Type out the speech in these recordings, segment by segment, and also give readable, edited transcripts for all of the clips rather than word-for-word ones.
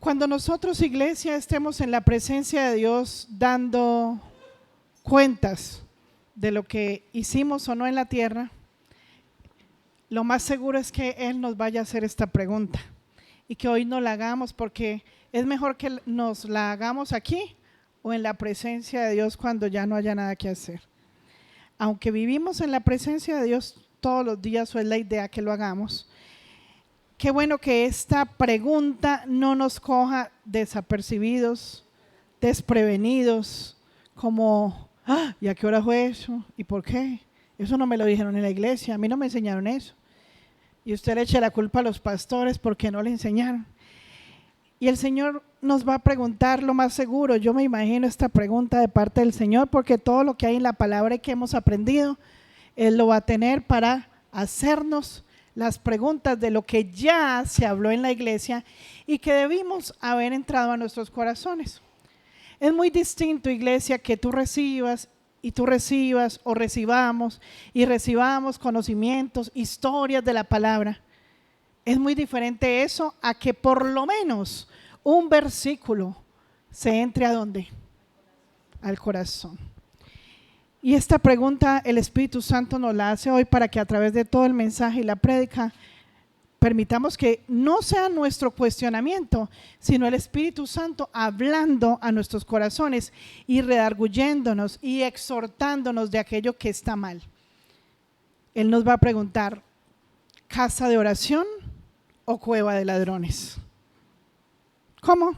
Cuando nosotros, iglesia, estemos en la presencia de Dios dando cuentas de lo que hicimos o no en la tierra, lo más seguro es que Él nos vaya a hacer esta pregunta y que hoy no la hagamos, porque es mejor que nos la hagamos aquí o en la presencia de Dios cuando ya no haya nada que hacer. Aunque vivimos en la presencia de Dios todos los días, o es la idea que lo hagamos, qué bueno que esta pregunta no nos coja desapercibidos, desprevenidos, como, ¿y a qué hora fue eso? ¿Y por qué? Eso no me lo dijeron en la iglesia, a mí no me enseñaron eso. Y usted le echa la culpa a los pastores porque no le enseñaron. Y el Señor nos va a preguntar lo más seguro. Yo me imagino esta pregunta de parte del Señor, porque todo lo que hay en la palabra y que hemos aprendido, Él lo va a tener para hacernos las preguntas de lo que ya se habló en la iglesia y que debimos haber entrado a nuestros corazones. Es muy distinto, iglesia, que tú recibas o recibamos conocimientos, historias de la palabra. Es muy diferente eso a que por lo menos un versículo se entre ¿a dónde? Al corazón. Y esta pregunta el Espíritu Santo nos la hace hoy para que a través de todo el mensaje y la prédica permitamos que no sea nuestro cuestionamiento, sino el Espíritu Santo hablando a nuestros corazones y redarguyéndonos y exhortándonos de aquello que está mal. Él nos va a preguntar: ¿casa de oración o cueva de ladrones? ¿Cómo?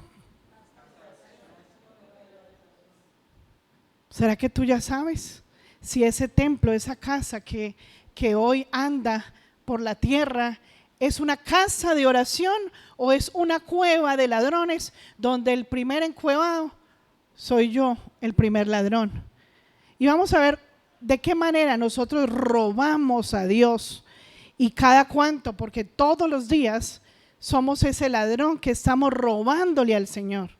¿Será que tú ya sabes si ese templo, esa casa que hoy anda por la tierra, es una casa de oración o es una cueva de ladrones donde el primer encuevado soy yo, el primer ladrón? Y vamos a ver de qué manera nosotros robamos a Dios y cada cuánto, porque todos los días somos ese ladrón que estamos robándole al Señor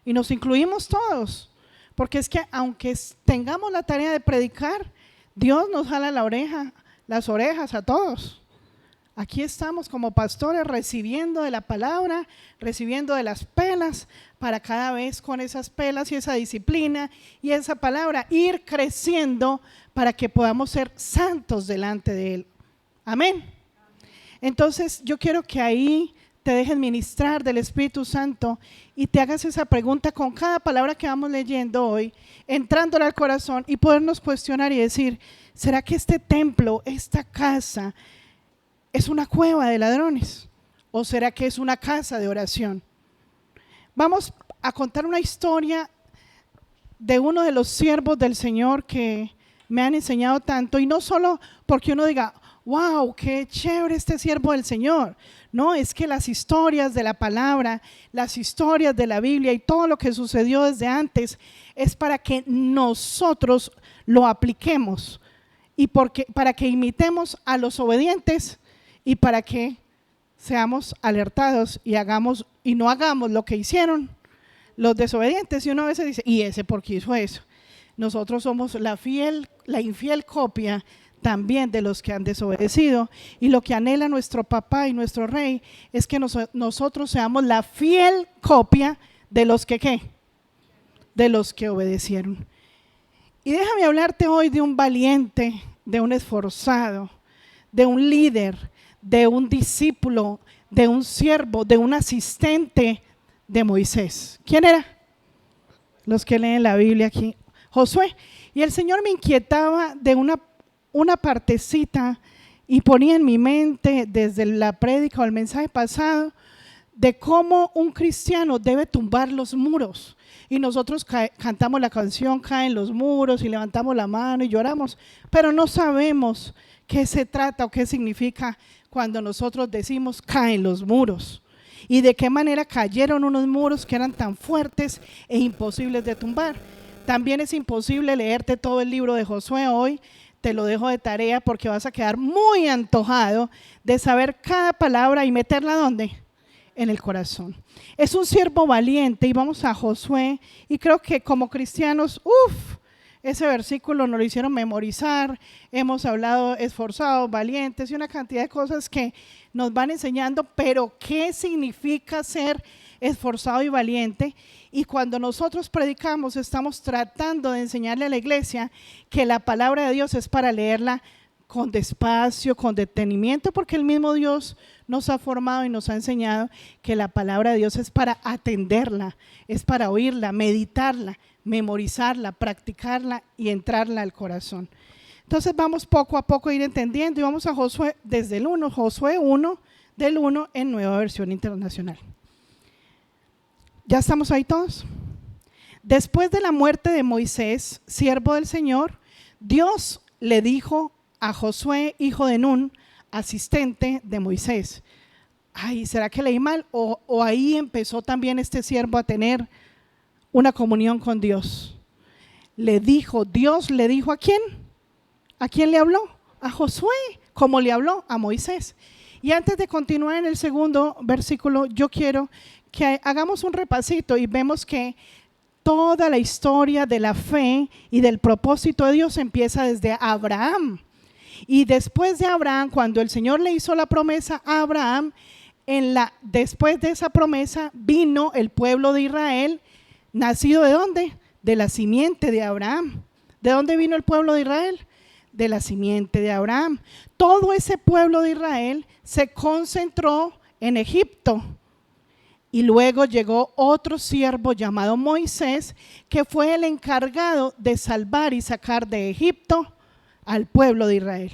y nos incluimos todos. Porque es que aunque tengamos la tarea de predicar, Dios nos jala las orejas a todos. Aquí estamos como pastores recibiendo de la palabra, recibiendo de las pelas, para cada vez con esas pelas y esa disciplina y esa palabra ir creciendo para que podamos ser santos delante de Él. Amén. Entonces yo quiero que ahí te dejes ministrar del Espíritu Santo y te hagas esa pregunta con cada palabra que vamos leyendo hoy, entrándole al corazón y podernos cuestionar y decir: ¿será que este templo, esta casa, es una cueva de ladrones? ¿O será que es una casa de oración? Vamos a contar una historia de uno de los siervos del Señor que me han enseñado tanto, y no solo porque uno diga: wow, qué chévere este siervo del Señor. No, es que las historias de la palabra, las historias de la Biblia y todo lo que sucedió desde antes es para que nosotros lo apliquemos y para que imitemos a los obedientes y para que seamos alertados y no hagamos lo que hicieron los desobedientes. Y uno a veces dice: ¿y ese por qué hizo eso? Nosotros somos la infiel copia también de los que han desobedecido, y lo que anhela nuestro papá y nuestro rey es que nosotros seamos la fiel copia de los que ¿qué? De los que obedecieron. Y déjame hablarte hoy de un valiente, de un esforzado, de un líder, de un discípulo, de un siervo, de un asistente de Moisés. ¿Quién era? Los que leen la Biblia aquí. Josué. Y el Señor me inquietaba de una partecita y ponía en mi mente desde la prédica o el mensaje pasado de cómo un cristiano debe tumbar los muros. Y nosotros cantamos la canción Caen los muros y levantamos la mano y lloramos, pero no sabemos qué se trata o qué significa cuando nosotros decimos caen los muros y de qué manera cayeron unos muros que eran tan fuertes e imposibles de tumbar. También es imposible leerte todo el libro de Josué hoy. Te lo dejo de tarea porque vas a quedar muy antojado de saber cada palabra y meterla ¿dónde? En el corazón. Es un siervo valiente y vamos a Josué, y creo que como cristianos, ese versículo nos lo hicieron memorizar, hemos hablado esforzados, valientes y una cantidad de cosas que nos van enseñando, pero ¿qué significa ser esforzado y valiente? Y cuando nosotros predicamos, estamos tratando de enseñarle a la iglesia que la palabra de Dios es para leerla con despacio, con detenimiento, porque el mismo Dios nos ha formado y nos ha enseñado que la palabra de Dios es para atenderla, es para oírla, meditarla, memorizarla, practicarla y entrarla al corazón. Entonces vamos poco a poco a ir entendiendo y vamos a Josué desde el 1, Josué 1, del 1 en Nueva Versión Internacional. ¿Ya estamos ahí todos? Después de la muerte de Moisés, siervo del Señor, Dios le dijo a Josué, hijo de Nun, asistente de Moisés. Ay, ¿será que leí mal? O ahí empezó también este siervo a tener una comunión con Dios. Dios le dijo ¿a quién? ¿A quién le habló? A Josué, como le habló a Moisés. Y antes de continuar en el segundo versículo, yo quiero que hagamos un repasito y vemos que toda la historia de la fe y del propósito de Dios empieza desde Abraham. Y después de Abraham, cuando el Señor le hizo la promesa a Abraham, después de esa promesa vino el pueblo de Israel, nacido ¿de dónde? De la simiente de Abraham. ¿De dónde vino el pueblo de Israel? De la simiente de Abraham. Todo ese pueblo de Israel se concentró en Egipto. Y luego llegó otro siervo llamado Moisés, que fue el encargado de salvar y sacar de Egipto al pueblo de Israel.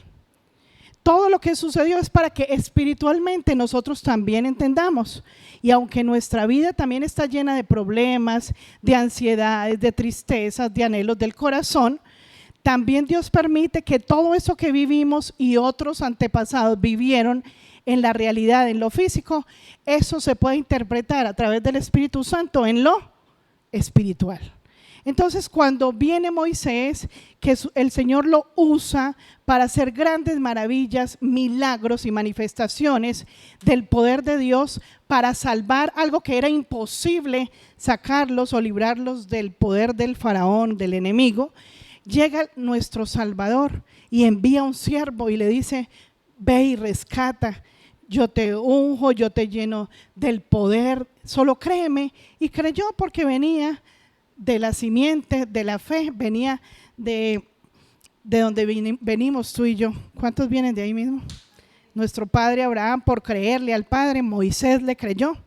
Todo lo que sucedió es para que espiritualmente nosotros también entendamos. Y aunque nuestra vida también está llena de problemas, de ansiedades, de tristezas, de anhelos del corazón, también Dios permite que todo eso que vivimos y otros antepasados vivieron en la realidad, en lo físico, eso se puede interpretar a través del Espíritu Santo en lo espiritual. Entonces, cuando viene Moisés, que el Señor lo usa para hacer grandes maravillas, milagros y manifestaciones del poder de Dios para salvar algo que era imposible sacarlos o librarlos del poder del faraón, del enemigo, llega nuestro Salvador y envía un siervo y le dice: ve y rescata, yo te unjo, yo te lleno del poder, solo créeme. Y creyó porque venía de la simiente, de la fe, venía de donde venimos tú y yo. ¿Cuántos vienen de ahí mismo? Nuestro padre Abraham, por creerle al Padre, Moisés le creyó.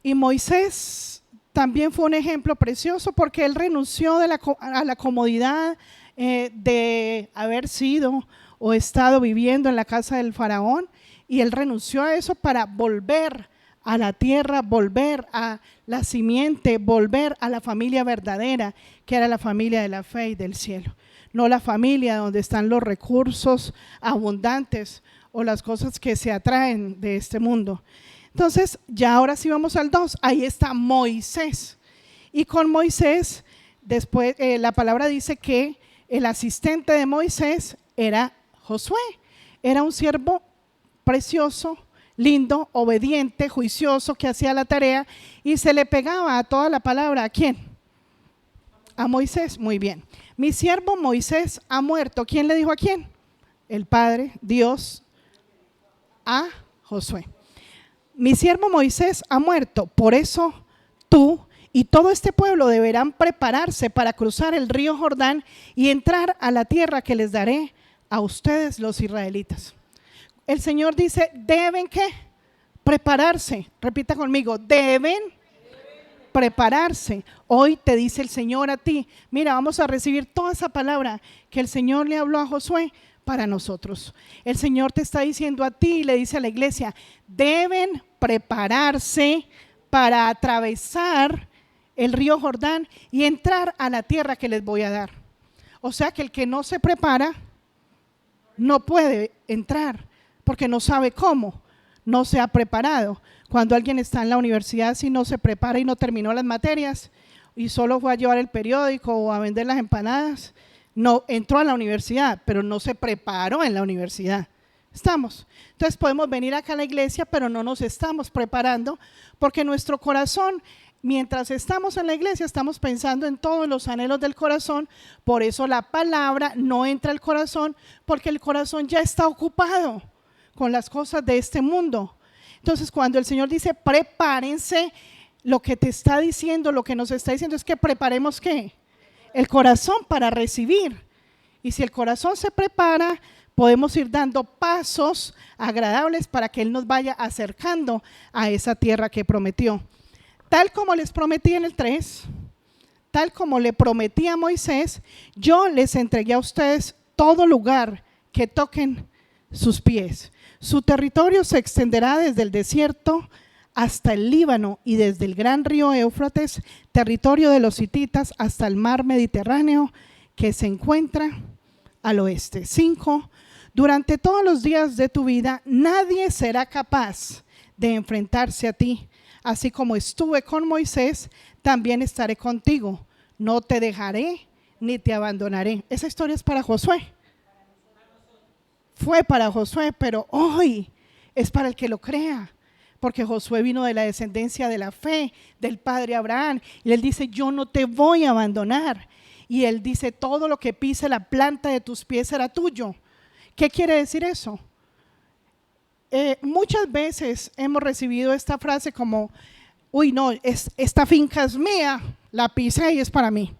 Y Moisés también fue un ejemplo precioso porque él renunció a la comodidad de haber sido o estado viviendo en la casa del faraón, y él renunció a eso para volver a la tierra, volver a la simiente, volver a la familia verdadera, que era la familia de la fe y del cielo, no la familia donde están los recursos abundantes o las cosas que se atraen de este mundo. Entonces, ya ahora sí vamos al 2, ahí está Moisés. Y con Moisés, después la palabra dice que el asistente de Moisés era Josué, era un siervo precioso, lindo, obediente, juicioso, que hacía la tarea y se le pegaba a toda la palabra. ¿A quién? A Moisés. Muy bien. Mi siervo Moisés ha muerto. ¿Quién le dijo a quién? El Padre, Dios, a Josué. Mi siervo Moisés ha muerto, por eso tú y todo este pueblo deberán prepararse para cruzar el río Jordán y entrar a la tierra que les daré a ustedes los israelitas. El Señor dice, ¿deben qué? Prepararse. Repita conmigo, deben prepararse. Hoy te dice el Señor a ti, mira, vamos a recibir toda esa palabra que el Señor le habló a Josué para nosotros. El Señor te está diciendo a ti y le dice a la iglesia, deben prepararse para atravesar el río Jordán y entrar a la tierra que les voy a dar. O sea que el que no se prepara no puede entrar porque no sabe cómo, no se ha preparado. Cuando alguien está en la universidad, si no se prepara y no terminó las materias y solo fue a llevar el periódico o a vender las empanadas, no entró a la universidad, pero no se preparó en la universidad. ¿Estamos? Entonces podemos venir acá a la iglesia, pero no nos estamos preparando porque nuestro corazón Mientras estamos en la iglesia, estamos pensando en todos los anhelos del corazón. Por eso la palabra no entra al corazón, porque el corazón ya está ocupado con las cosas de este mundo. Entonces, cuando el Señor dice prepárense, lo que te está diciendo, lo que nos está diciendo es que preparemos ¿qué? El corazón para recibir. Y si el corazón se prepara, podemos ir dando pasos agradables para que Él nos vaya acercando a esa tierra que prometió. Tal como les prometí en el 3, tal como le prometí a Moisés, yo les entregué a ustedes todo lugar que toquen sus pies. Su territorio se extenderá desde el desierto hasta el Líbano y desde el gran río Éufrates, territorio de los hititas, hasta el mar Mediterráneo que se encuentra al oeste. 5. Durante todos los días de tu vida, nadie será capaz de enfrentarse a ti. Así como estuve con Moisés, también estaré contigo. No te dejaré ni te abandonaré. Esa historia es para Josué. Fue para Josué, pero hoy es para el que lo crea. Porque Josué vino de la descendencia de la fe del padre Abraham. Y él dice, yo no te voy a abandonar. Y él dice, todo lo que pise la planta de tus pies será tuyo. ¿Qué quiere decir eso? Muchas veces hemos recibido esta frase como, uy no, esta finca es mía, la pisé y es para mí.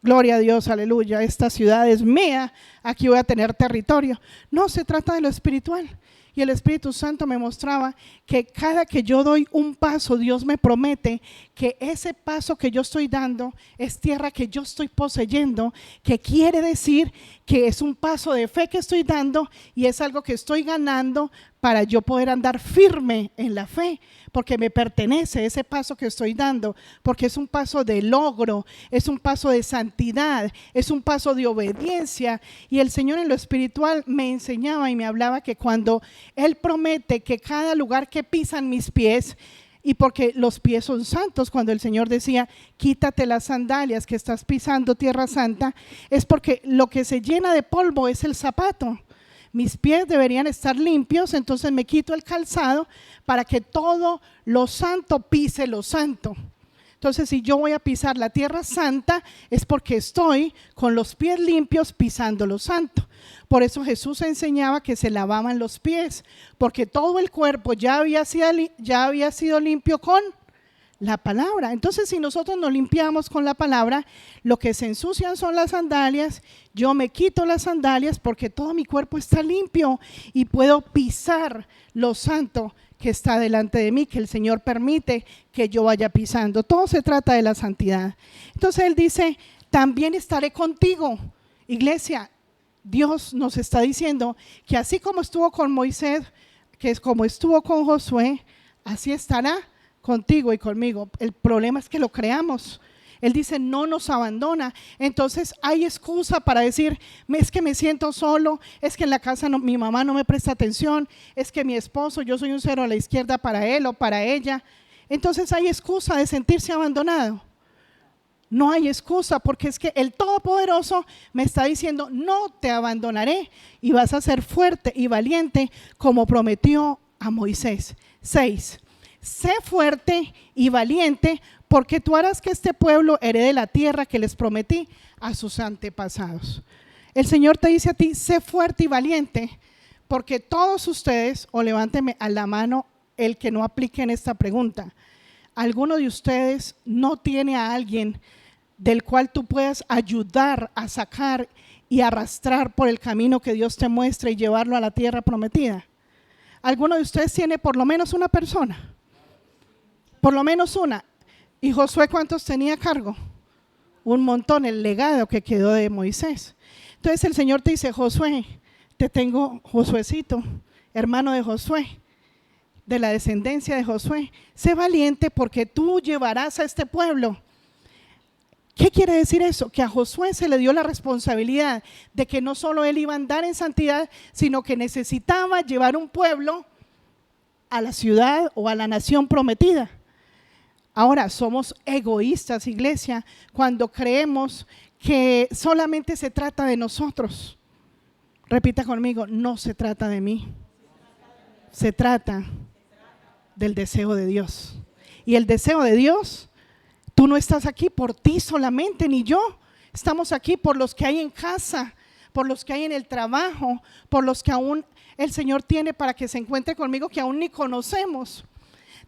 Gloria a Dios, aleluya, esta ciudad es mía, aquí voy a tener territorio. No, se trata de lo espiritual. Y el Espíritu Santo me mostraba que cada que yo doy un paso, Dios me promete que ese paso que yo estoy dando es tierra que yo estoy poseyendo, que quiere decir que es un paso de fe que estoy dando y es algo que estoy ganando para yo poder andar firme en la fe, porque me pertenece ese paso que estoy dando, porque es un paso de logro, es un paso de santidad, es un paso de obediencia. Y el Señor en lo espiritual me enseñaba y me hablaba que cuando Él promete que cada lugar que pisan mis pies, y porque los pies son santos, cuando el Señor decía, quítate las sandalias que estás pisando tierra santa, es porque lo que se llena de polvo es el zapato. Mis pies deberían estar limpios, entonces me quito el calzado para que todo lo santo pise lo santo. Entonces, si yo voy a pisar la tierra santa, es porque estoy con los pies limpios pisando lo santo. Por eso Jesús enseñaba que se lavaban los pies, porque todo el cuerpo ya había sido limpio con la palabra. Entonces, si nosotros nos limpiamos con la palabra, lo que se ensucian son las sandalias. Yo me quito las sandalias porque todo mi cuerpo está limpio y puedo pisar lo santo que está delante de mí, que el Señor permite que yo vaya pisando. Todo se trata de la santidad. Entonces Él dice, también estaré contigo. Iglesia, Dios nos está diciendo que así como estuvo con Moisés, que es como estuvo con Josué, así estará contigo y conmigo. El problema es que lo creamos. Él dice, no nos abandona. Entonces hay excusa para decir, es que me siento solo, es que en la casa mi mamá no me presta atención, es que mi esposo, yo soy un cero a la izquierda para él o para ella. Entonces hay excusa de sentirse abandonado. No hay excusa, porque es que el Todopoderoso me está diciendo, no te abandonaré y vas a ser fuerte y valiente como prometió a Moisés. 6. Sé fuerte y valiente, porque tú harás que este pueblo herede la tierra que les prometí a sus antepasados. El Señor te dice a ti, sé fuerte y valiente, porque todos ustedes, o levánteme a la mano el que no aplique en esta pregunta, ¿alguno de ustedes no tiene a alguien del cual tú puedas ayudar a sacar y arrastrar por el camino que Dios te muestra y llevarlo a la tierra prometida? ¿Alguno de ustedes tiene por lo menos una persona? Por lo menos una. ¿Y Josué cuántos tenía a cargo? Un montón, el legado que quedó de Moisés. Entonces el Señor te dice, Josué, te tengo, Josuecito, hermano de Josué, de la descendencia de Josué, sé valiente porque tú llevarás a este pueblo. ¿Qué quiere decir eso? Que a Josué se le dio la responsabilidad de que no solo él iba a andar en santidad, sino que necesitaba llevar un pueblo a la ciudad o a la nación prometida. Ahora, somos egoístas, iglesia, cuando creemos que solamente se trata de nosotros. Repita conmigo, no se trata de mí, se trata del deseo de Dios. Y el deseo de Dios Tú no estás aquí por ti solamente, ni yo. Estamos aquí por los que hay en casa, por los que hay en el trabajo, por los que aún el Señor tiene para que se encuentre conmigo, que aún ni conocemos.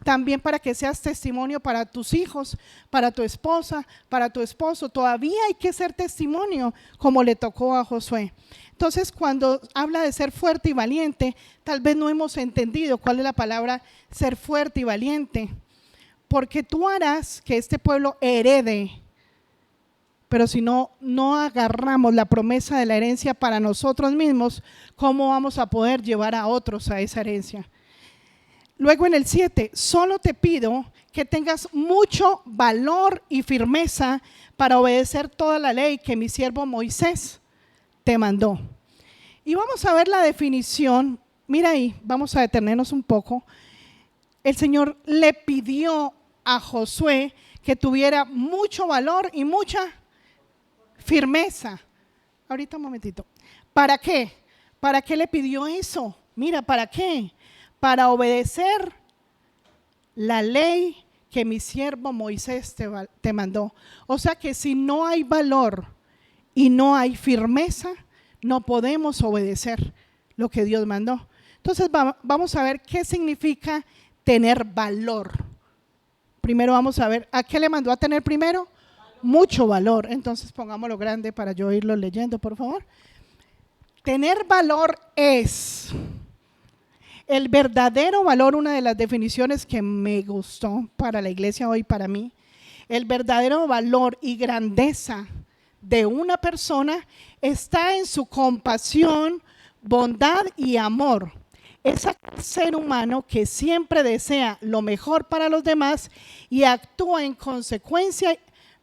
También para que seas testimonio para tus hijos, para tu esposa, para tu esposo. Todavía hay que ser testimonio, como le tocó a Josué. Entonces, cuando habla de ser fuerte y valiente, tal vez no hemos entendido cuál es la palabra ser fuerte y valiente. Porque tú harás que este pueblo herede. Pero si no agarramos la promesa de la herencia para nosotros mismos, ¿cómo vamos a poder llevar a otros a esa herencia? Luego en el 7, solo te pido que tengas mucho valor y firmeza para obedecer toda la ley que mi siervo Moisés te mandó. Y vamos a ver la definición. Mira ahí, vamos a detenernos un poco. El Señor le pidió a Josué que tuviera mucho valor y mucha firmeza. Ahorita un momentito. ¿Para qué? ¿Para qué le pidió eso? Mira, ¿para qué? Para obedecer la ley que mi siervo Moisés te mandó. O sea que si no hay valor y no hay firmeza, no podemos obedecer lo que Dios mandó. Entonces vamos a ver qué significa tener valor. Primero vamos a ver, ¿a qué le mandó a tener primero? Mucho valor. Entonces pongámoslo grande para yo irlo leyendo, por favor. Tener valor es el verdadero valor, una de las definiciones que me gustó para la iglesia hoy, para mí. El verdadero valor y grandeza de una persona está en su compasión, bondad y amor. Es aquel ser humano que siempre desea lo mejor para los demás y actúa en consecuencia,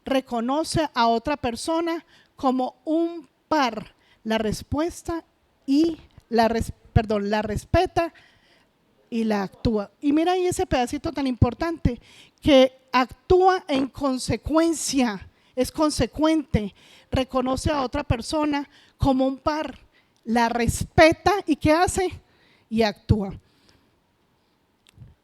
reconoce a otra persona como un par, la respeta y la respeta y la actúa. Y mira ahí ese pedacito tan importante, que actúa en consecuencia, es consecuente, reconoce a otra persona como un par, la respeta y ¿qué hace? Y actúa.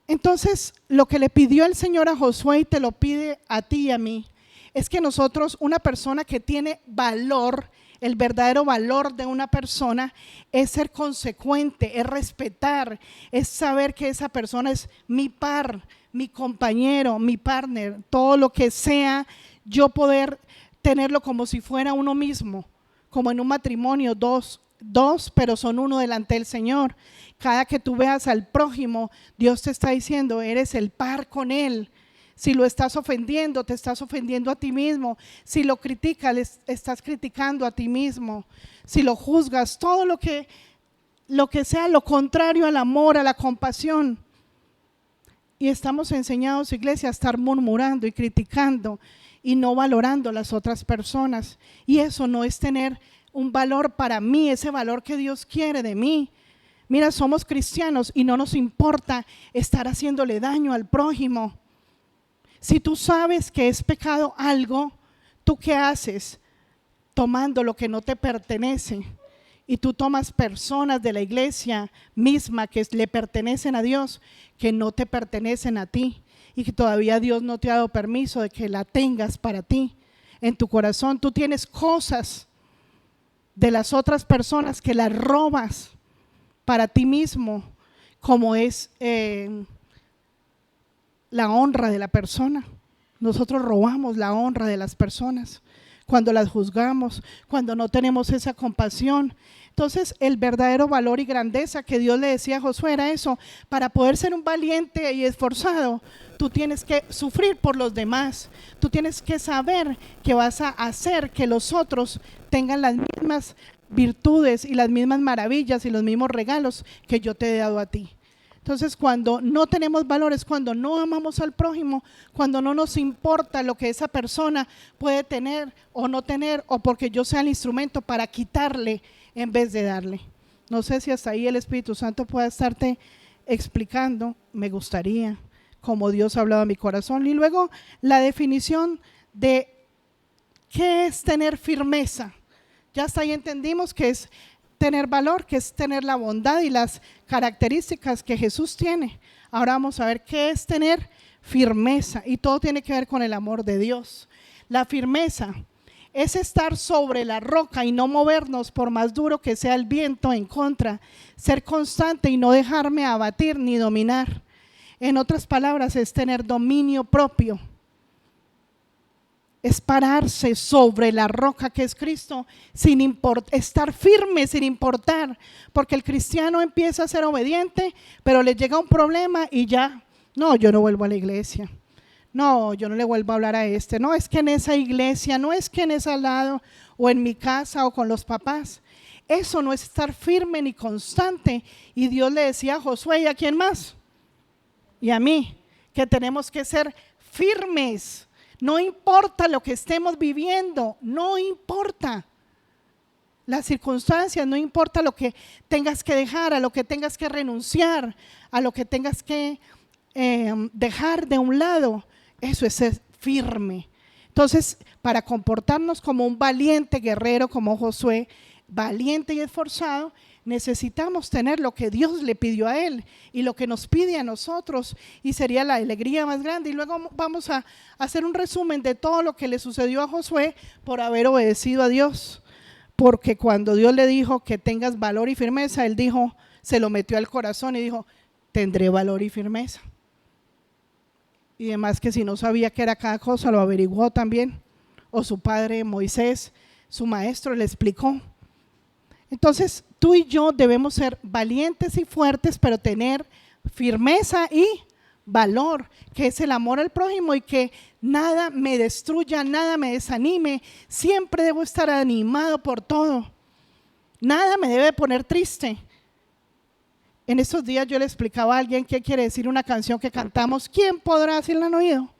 Entonces, lo que le pidió el Señor a Josué y te lo pide a ti y a mí, es que nosotros, una persona que tiene valor, el verdadero valor de una persona es ser consecuente, es respetar, es saber que esa persona es mi par, mi compañero, mi partner, todo lo que sea, yo poder tenerlo como si fuera uno mismo, como en un matrimonio, dos, pero son uno delante del Señor. Cada que tú veas al prójimo, Dios te está diciendo, eres el par con él. Si lo estás ofendiendo, te estás ofendiendo a ti mismo. Si lo criticas, le estás criticando a ti mismo. Si lo juzgas, todo lo que sea lo contrario al amor, a la compasión. Y estamos enseñados, iglesia, a estar murmurando y criticando y no valorando a las otras personas. Y eso no es tener un valor para mí, ese valor que Dios quiere de mí. Mira, somos cristianos y no nos importa estar haciéndole daño al prójimo. Si tú sabes que es pecado algo, ¿tú qué haces? Tomando lo que no te pertenece. Y tú tomas personas de la iglesia misma que le pertenecen a Dios, que no te pertenecen a ti. Y que todavía Dios no te ha dado permiso de que la tengas para ti. En tu corazón tú tienes cosas de las otras personas que las robas para ti mismo, como es la honra de la persona. Nosotros robamos la honra de las personas cuando las juzgamos, cuando no tenemos esa compasión. Entonces, el verdadero valor y grandeza que Dios le decía a Josué era eso: para poder ser un valiente y esforzado, tú tienes que sufrir por los demás, tú tienes que saber que vas a hacer que los otros tengan las mismas virtudes y las mismas maravillas y los mismos regalos que yo te he dado a ti. Entonces, cuando no tenemos valores, cuando no amamos al prójimo, cuando no nos importa lo que esa persona puede tener o no tener, o porque yo sea el instrumento para quitarle en vez de darle. No sé si hasta ahí el Espíritu Santo pueda estarte explicando, me gustaría, como Dios ha hablado a mi corazón. Y luego la definición de qué es tener firmeza. Ya hasta ahí entendimos que es tener valor, que es tener la bondad y las características que Jesús tiene. Ahora vamos a ver qué es tener firmeza, y todo tiene que ver con el amor de Dios. La firmeza es estar sobre la roca y no movernos por más duro que sea el viento en contra, ser constante y no dejarme abatir ni dominar. En otras palabras, es tener dominio propio. Es pararse sobre la roca que es Cristo, sin estar firme sin importar, porque el cristiano empieza a ser obediente, pero le llega un problema y ya, no, yo no vuelvo a la iglesia, no, yo no le vuelvo a hablar a este, no, es que en esa iglesia, no es que en ese lado, o en mi casa, o con los papás. Eso no es estar firme ni constante. Y Dios le decía a Josué, ¿y a quién más? Y a mí, que tenemos que ser firmes. No importa lo que estemos viviendo, no importa las circunstancias, no importa lo que tengas que dejar, a lo que tengas que renunciar, a lo que tengas que dejar de un lado. Eso es ser firme. Entonces, para comportarnos como un valiente guerrero, como Josué, valiente y esforzado, necesitamos tener lo que Dios le pidió a él y lo que nos pide a nosotros, y sería la alegría más grande. Y luego vamos a hacer un resumen de todo lo que le sucedió a Josué por haber obedecido a Dios, porque cuando Dios le dijo que tengas valor y firmeza, él dijo, se lo metió al corazón y dijo, tendré valor y firmeza. Y demás, que si no sabía qué era cada cosa, lo averiguó también, o su padre Moisés, su maestro, le explicó. Entonces, tú y yo debemos ser valientes y fuertes, pero tener firmeza y valor, que es el amor al prójimo, y que nada me destruya, nada me desanime. Siempre debo estar animado por todo. Nada me debe poner triste. En estos días yo le explicaba a alguien qué quiere decir una canción que cantamos. ¿Quién podrá decirla? ¿Han oído?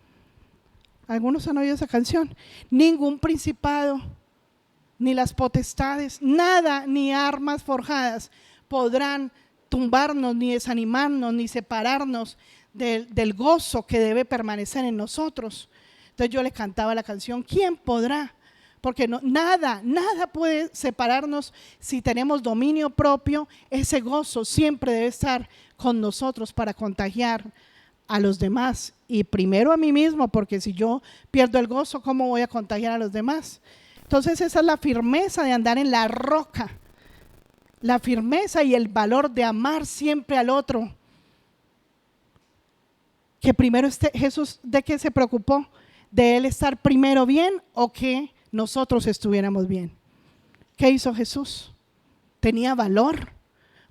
Algunos han oído esa canción. Ningún principado, ni las potestades, nada, ni armas forjadas podrán tumbarnos, ni desanimarnos, ni separarnos del gozo que debe permanecer en nosotros. Entonces yo le cantaba la canción, ¿quién podrá? Porque nada puede separarnos si tenemos dominio propio. Ese gozo siempre debe estar con nosotros para contagiar a los demás, y primero a mí mismo, porque si yo pierdo el gozo, ¿cómo voy a contagiar a los demás? Entonces esa es la firmeza de andar en la roca, la firmeza y el valor de amar siempre al otro. Que primero Jesús, ¿de qué se preocupó? ¿De él estar primero bien o que nosotros estuviéramos bien? ¿Qué hizo Jesús? Tenía valor,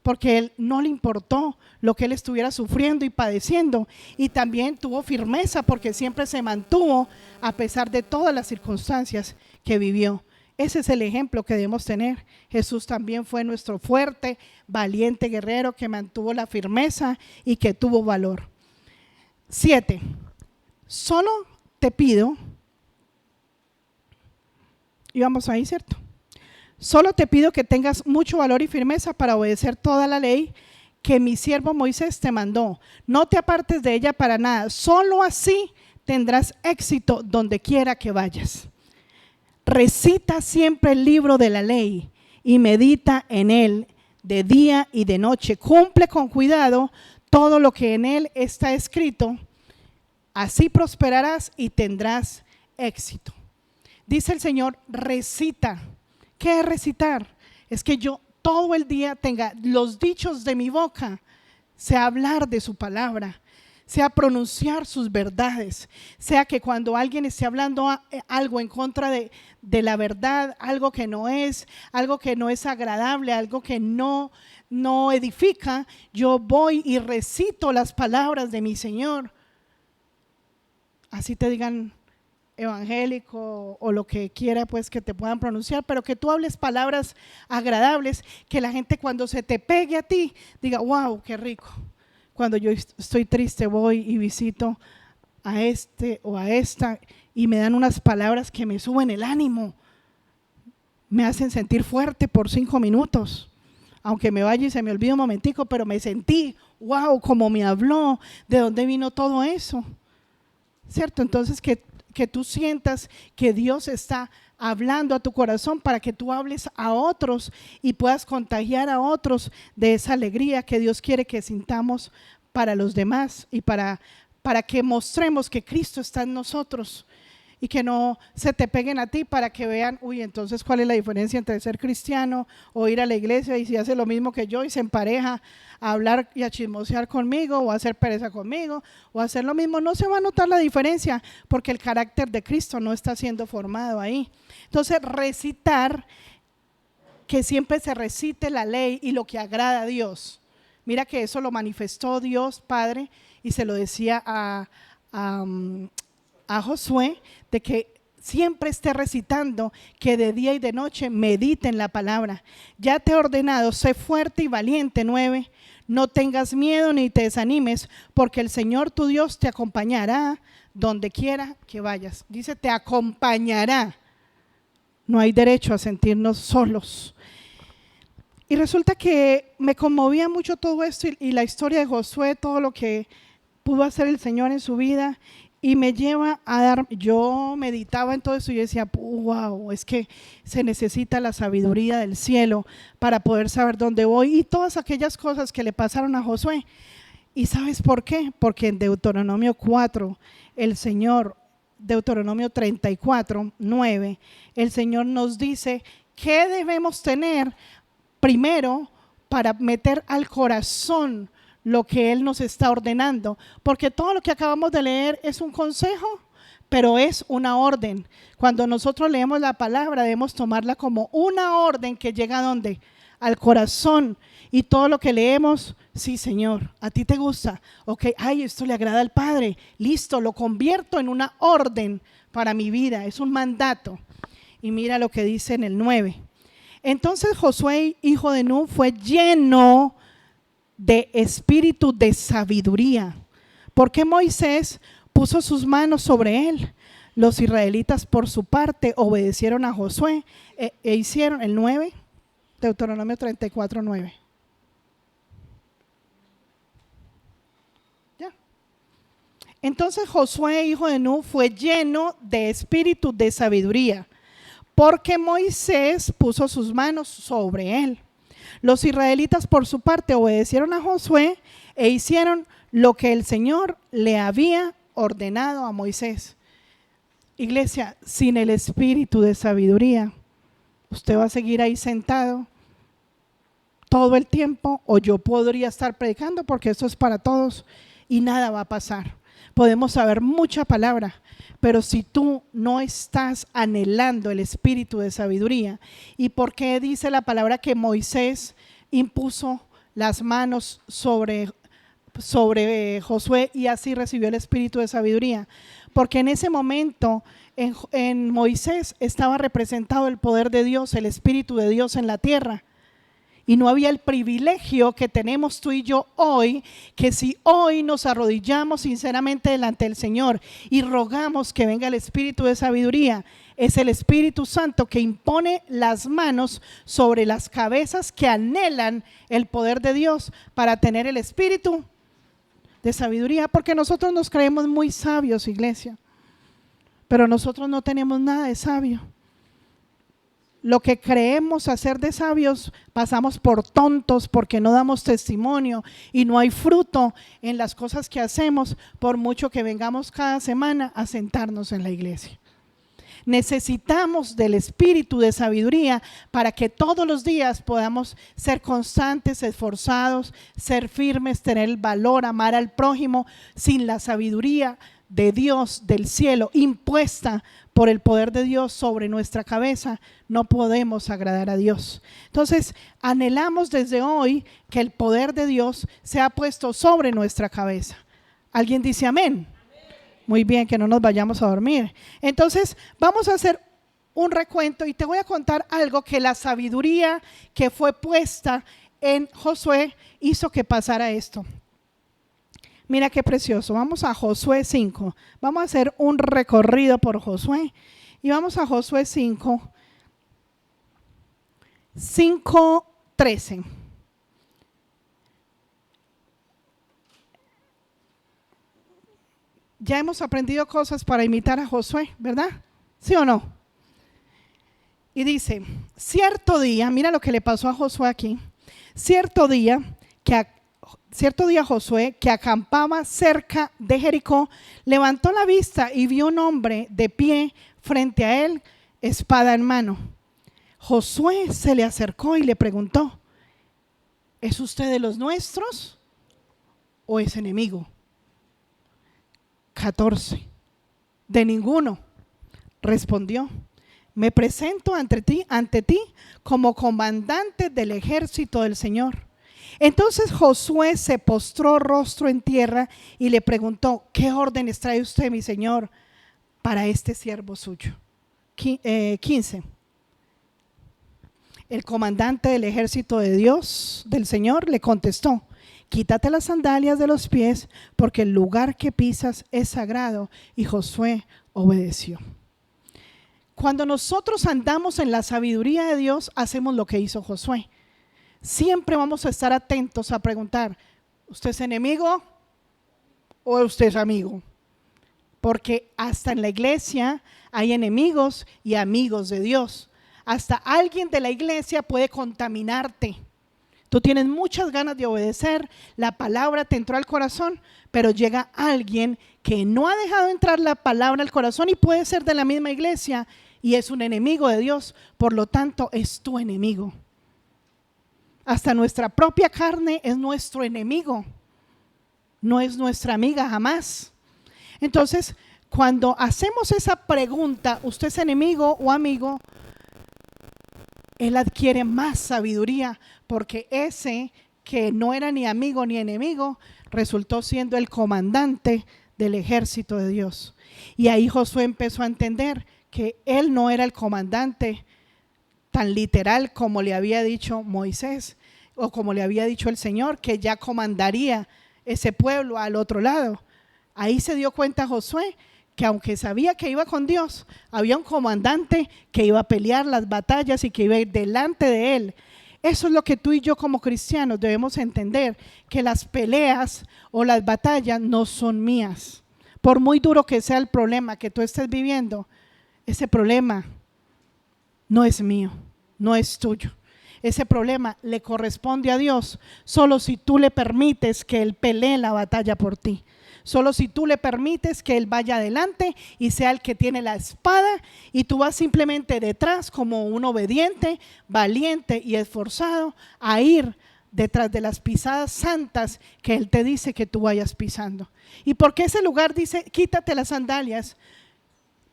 porque él no le importó lo que él estuviera sufriendo y padeciendo, y también tuvo firmeza porque siempre se mantuvo a pesar de todas las circunstancias que vivió. Ese es el ejemplo que debemos tener. Jesús también fue nuestro fuerte, valiente guerrero que mantuvo la firmeza y que tuvo valor. 7. Solo te pido, y vamos ahí, ¿cierto? Solo te pido que tengas mucho valor y firmeza para obedecer toda la ley que mi siervo Moisés te mandó. No te apartes de ella para nada. Solo así tendrás éxito donde quiera que vayas. Recita siempre el libro de la ley y medita en él de día y de noche. Cumple con cuidado todo lo que en él está escrito. Así prosperarás y tendrás éxito. Dice el Señor, recita. ¿Qué es recitar? Es que yo todo el día tenga los dichos de mi boca, sea hablar de su palabra, sea pronunciar sus verdades, sea que cuando alguien esté hablando algo en contra de la verdad, algo que no es agradable, algo que no edifica, yo voy y recito las palabras de mi Señor. Así te digan evangélico o lo que quiera pues que te puedan pronunciar, pero que tú hables palabras agradables, que la gente cuando se te pegue a ti diga, wow, qué rico. Cuando yo estoy triste voy y visito a este o a esta y me dan unas palabras que me suben el ánimo, me hacen sentir fuerte por 5 minutos, aunque me vaya y se me olvide un momentico, pero me sentí, wow, cómo me habló, de dónde vino todo eso, ¿cierto? Entonces que tú sientas que Dios está hablando a tu corazón para que tú hables a otros y puedas contagiar a otros de esa alegría que Dios quiere que sintamos para los demás y para que mostremos que Cristo está en nosotros y que no se te peguen a ti para que vean, uy, entonces ¿cuál es la diferencia entre ser cristiano o ir a la iglesia y si hace lo mismo que yo y se empareja a hablar y a chismosear conmigo o a hacer pereza conmigo o a hacer lo mismo? No se va a notar la diferencia porque el carácter de Cristo no está siendo formado ahí. Entonces recitar, que siempre se recite la ley y lo que agrada a Dios. Mira que eso lo manifestó Dios Padre y se lo decía a Josué, de que siempre esté recitando, que de día y de noche medite en la palabra. Ya te he ordenado, sé fuerte y valiente. 9, no tengas miedo ni te desanimes, porque el Señor tu Dios te acompañará donde quiera que vayas. Dice, te acompañará. No hay derecho a sentirnos solos. Y resulta que me conmovía mucho todo esto y la historia de Josué, todo lo que pudo hacer el Señor en su vida, y me lleva a dar, yo meditaba en todo eso y yo decía, wow, es que se necesita la sabiduría del cielo para poder saber dónde voy y todas aquellas cosas que le pasaron a Josué. ¿Y sabes por qué? Porque en Deuteronomio 4, el Señor, Deuteronomio 34, 9, el Señor nos dice qué debemos tener primero para meter al corazón lo que Él nos está ordenando, porque todo lo que acabamos de leer es un consejo, pero es una orden. Cuando nosotros leemos la palabra debemos tomarla como una orden que llega ¿a dónde? Al corazón. Y todo lo que leemos, sí Señor, a ti te gusta, ok, ay, esto le agrada al Padre, listo, lo convierto en una orden para mi vida, es un mandato. Y mira lo que dice en el 9. Entonces Josué, hijo de Nun, fue lleno de espíritu de sabiduría, porque Moisés puso sus manos sobre él. Los israelitas por su parte obedecieron a Josué e hicieron el 9, Deuteronomio 34, 9. Ya. Entonces Josué, hijo de Nun, fue lleno de espíritu de sabiduría, porque Moisés puso sus manos sobre él. Los israelitas por su parte obedecieron a Josué e hicieron lo que el Señor le había ordenado a Moisés. Iglesia, sin el espíritu de sabiduría, usted va a seguir ahí sentado todo el tiempo, o yo podría estar predicando porque esto es para todos y nada va a pasar. Podemos saber mucha palabra, pero si tú no estás anhelando el espíritu de sabiduría, ¿y por qué dice la palabra que Moisés impuso las manos sobre Josué y así recibió el espíritu de sabiduría? Porque en ese momento en Moisés estaba representado el poder de Dios, el espíritu de Dios en la tierra. Y no había el privilegio que tenemos tú y yo hoy, que si hoy nos arrodillamos sinceramente delante del Señor y rogamos que venga el espíritu de sabiduría, es el Espíritu Santo que impone las manos sobre las cabezas que anhelan el poder de Dios para tener el espíritu de sabiduría, porque nosotros nos creemos muy sabios, iglesia, pero nosotros no tenemos nada de sabio. Lo que creemos hacer de sabios pasamos por tontos porque no damos testimonio y no hay fruto en las cosas que hacemos, por mucho que vengamos cada semana a sentarnos en la iglesia. Necesitamos del espíritu de sabiduría para que todos los días podamos ser constantes, esforzados, ser firmes, tener el valor, amar al prójimo. Sin la sabiduría de Dios del cielo impuesta por el poder de Dios sobre nuestra cabeza, no podemos agradar a Dios. Entonces anhelamos desde hoy que el poder de Dios sea puesto sobre nuestra cabeza. ¿Alguien dice amén? Muy bien, que no nos vayamos a dormir. Entonces vamos a hacer un recuento y te voy a contar algo que la sabiduría que fue puesta en Josué hizo que pasara esto. Mira qué precioso. Vamos a Josué 5. Vamos a hacer un recorrido por Josué. Y vamos a Josué 5, 5:13. Ya hemos aprendido cosas para imitar a Josué, ¿verdad? ¿Sí o no? Y dice, cierto día, mira lo que le pasó a Josué aquí. Cierto día que cierto día Josué, que acampaba cerca de Jericó, levantó la vista y vio un hombre de pie frente a él, espada en mano. Josué se le acercó y le preguntó: ¿es usted de los nuestros o es enemigo? 14. De ninguno, respondió. Me presento ante ti como comandante del ejército del Señor. Entonces Josué se postró rostro en tierra y le preguntó: ¿qué órdenes trae usted, mi señor, para este siervo suyo? 15. El comandante del ejército de Dios, del Señor, le contestó: quítate las sandalias de los pies, porque el lugar que pisas es sagrado. Y Josué obedeció. Cuando nosotros andamos en la sabiduría de Dios, hacemos lo que hizo Josué. Siempre vamos a estar atentos a preguntar: ¿usted es enemigo o usted es amigo? Porque hasta en la iglesia hay enemigos y amigos de Dios. Hasta alguien de la iglesia puede contaminarte. Tú tienes muchas ganas de obedecer, la palabra te entró al corazón, pero llega alguien que no ha dejado entrar la palabra al corazón y puede ser de la misma iglesia y es un enemigo de Dios, por lo tanto es tu enemigo. Hasta nuestra propia carne es nuestro enemigo, no es nuestra amiga jamás. Entonces, cuando hacemos esa pregunta, ¿usted es enemigo o amigo?, él adquiere más sabiduría, porque ese que no era ni amigo ni enemigo resultó siendo el comandante del ejército de Dios. Y ahí Josué empezó a entender que él no era el comandante tan literal como le había dicho Moisés o como le había dicho el Señor, que ya comandaría ese pueblo al otro lado. Ahí se dio cuenta Josué que aunque sabía que iba con Dios, había un comandante que iba a pelear las batallas y que iba a ir delante de él. Eso es lo que tú y yo como cristianos debemos entender, que las peleas o las batallas no son mías. Por muy duro que sea el problema que tú estés viviendo, ese problema no es mío, no es tuyo. Ese problema le corresponde a Dios solo si tú le permites que Él pelee la batalla por ti. Solo si tú le permites que Él vaya adelante y sea el que tiene la espada y tú vas simplemente detrás como un obediente, valiente y esforzado a ir detrás de las pisadas santas que Él te dice que tú vayas pisando. ¿Y por qué ese lugar dice quítate las sandalias?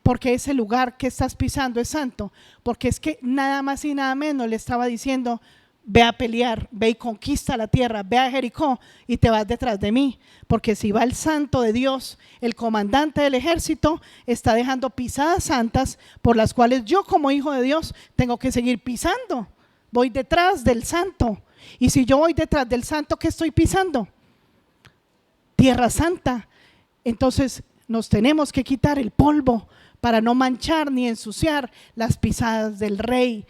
Porque ese lugar que estás pisando es santo. Porque es que nada más y nada menos le estaba diciendo: ve a pelear, ve y conquista la tierra, ve a Jericó y te vas detrás de mí. Porque si va el santo de Dios, el comandante del ejército está dejando pisadas santas por las cuales yo como hijo de Dios tengo que seguir pisando. Voy detrás del santo. Y si yo voy detrás del santo, ¿qué estoy pisando? Tierra santa. Entonces nos tenemos que quitar el polvo para no manchar ni ensuciar las pisadas del Rey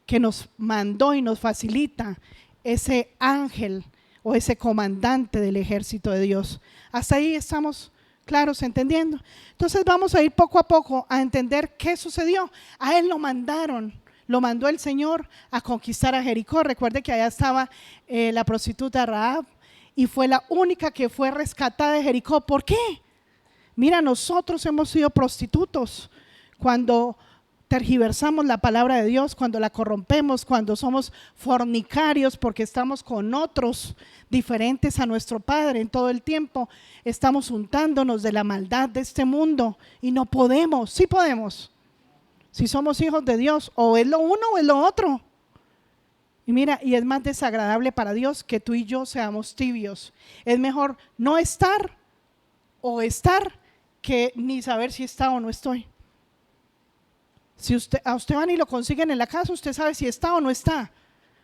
que nos mandó y nos facilita, ese ángel o ese comandante del ejército de Dios. Hasta ahí estamos claros, entendiendo. Entonces vamos a ir poco a poco a entender qué sucedió. A él lo mandó el Señor a conquistar a Jericó. Recuerde que allá estaba la prostituta Rahab y fue la única que fue rescatada de Jericó. ¿Por qué? Mira, nosotros hemos sido prostitutos cuando tergiversamos la palabra de Dios, cuando la corrompemos, cuando somos fornicarios porque estamos con otros diferentes a nuestro Padre. En todo el tiempo estamos untándonos de la maldad de este mundo y no podemos. Sí podemos, si somos hijos de Dios, o es lo uno o es lo otro. Y mira, y es más desagradable para Dios que tú y yo seamos tibios. Es mejor no estar o estar que ni saber si está o no estoy. Si a usted van y lo consiguen en la casa, usted sabe si está o no está.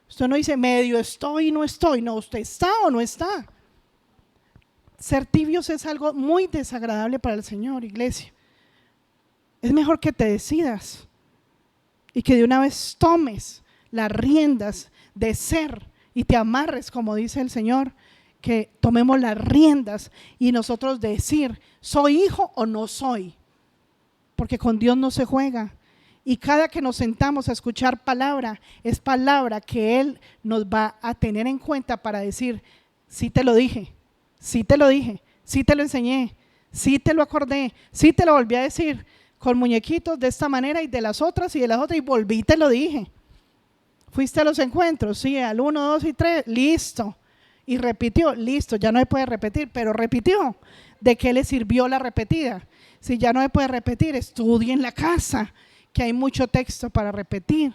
Usted no dice medio estoy y no estoy. No, usted está o no está. Ser tibios es algo muy desagradable para el Señor, iglesia. Es mejor que te decidas y que de una vez tomes las riendas de ser y te amarres, como dice el Señor, que tomemos las riendas y nosotros decir, ¿soy hijo o no soy? Porque con Dios no se juega. Y cada que nos sentamos a escuchar palabra, es palabra que Él nos va a tener en cuenta para decir sí te lo dije, sí te lo dije, sí te lo enseñé, sí te lo acordé, sí te lo volví a decir, con muñequitos de esta manera y de las otras y de las otras, y volví y te lo dije. Fuiste a los encuentros, sí, al 1, 2 y 3, listo. Y repitió, listo, ya no se puede repetir, pero repitió. ¿De qué le sirvió la repetida? Si ya no se puede repetir, estudie en la casa, que hay mucho texto para repetir.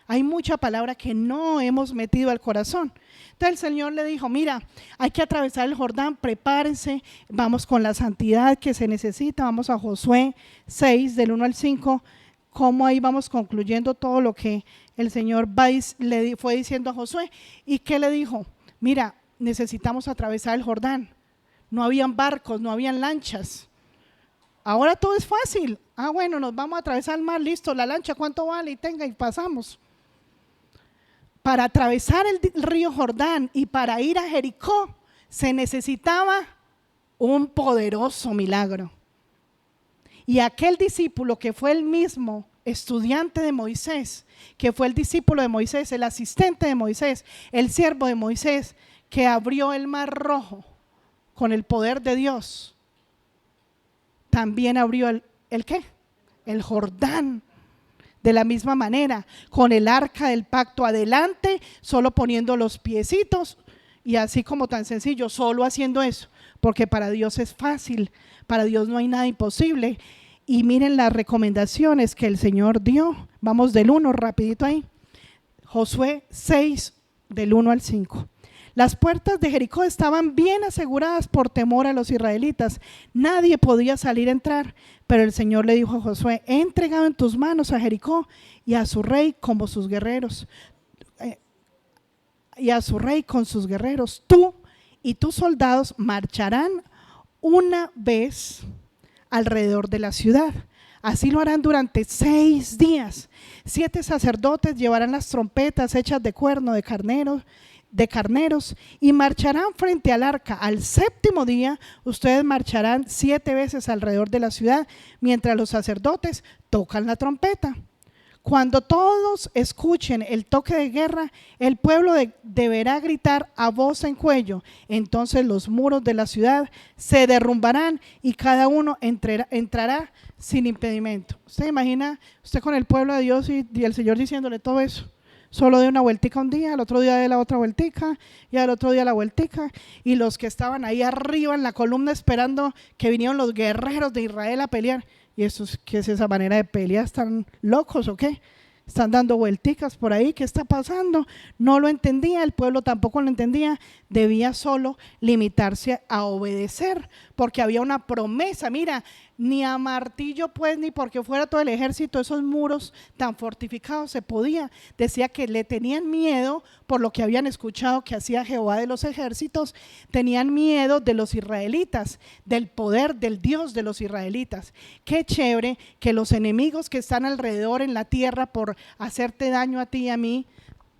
Hay mucha palabra que no hemos metido al corazón. Entonces el Señor le dijo, mira, hay que atravesar el Jordán, prepárense, vamos con la santidad que se necesita, vamos a Josué 6, del 1 al 5, cómo ahí vamos concluyendo todo lo que el Señor le fue diciendo a Josué. ¿Y qué le dijo? Mira, necesitamos atravesar el Jordán. No habían barcos, no habían lanchas. Ahora todo es fácil. Bueno, nos vamos a atravesar el mar, listo, la lancha, ¿cuánto vale? Y tenga, y pasamos. Para atravesar el río Jordán y para ir a Jericó se necesitaba un poderoso milagro. Y aquel discípulo que fue el mismo estudiante de Moisés, que fue el discípulo de Moisés, el asistente de Moisés, el siervo de Moisés, que abrió el mar rojo con el poder de Dios, también abrió ¿el qué? El Jordán. De la misma manera, con el arca del pacto adelante, solo poniendo los piecitos, y así como tan sencillo, solo haciendo eso, porque para Dios es fácil, para Dios no hay nada imposible. Y miren las recomendaciones que el Señor dio. Vamos del 1 rapidito ahí. Josué 6, del 1 al 5. Las puertas de Jericó estaban bien aseguradas por temor a los israelitas. Nadie podía salir a entrar, pero el Señor le dijo a Josué: he entregado en tus manos a Jericó y a su rey como sus guerreros. Y a su rey con sus guerreros. Tú y tus soldados marcharán una vez alrededor de la ciudad. Así lo harán durante 6 días. 7 sacerdotes llevarán las trompetas hechas de cuerno de carneros y marcharán frente al arca. Al 7º día ustedes marcharán 7 veces alrededor de la ciudad mientras los sacerdotes tocan la trompeta. Cuando todos escuchen el toque de guerra, el pueblo deberá gritar a voz en cuello. Entonces los muros de la ciudad se derrumbarán y cada uno entrará sin impedimento. ¿Usted imagina usted con el pueblo de Dios y el Señor diciéndole todo eso? Solo de una vueltica un día, al otro día de la otra vueltica y al otro día la vueltica, y los que estaban ahí arriba en la columna esperando que vinieran los guerreros de Israel a pelear. ¿Y eso qué es esa manera de pelear? ¿Están locos o qué? ¿Están dando vuelticas por ahí? ¿Qué está pasando? No lo entendía, el pueblo tampoco lo entendía. Debía solo limitarse a obedecer, porque había una promesa. Mira, ni a martillo pues, ni porque fuera todo el ejército, esos muros tan fortificados se podía. Decía que le tenían miedo por lo que habían escuchado que hacía Jehová de los ejércitos. Tenían miedo de los israelitas, del poder del Dios de los israelitas. Qué chévere que los enemigos que están alrededor en la tierra por hacerte daño a ti y a mí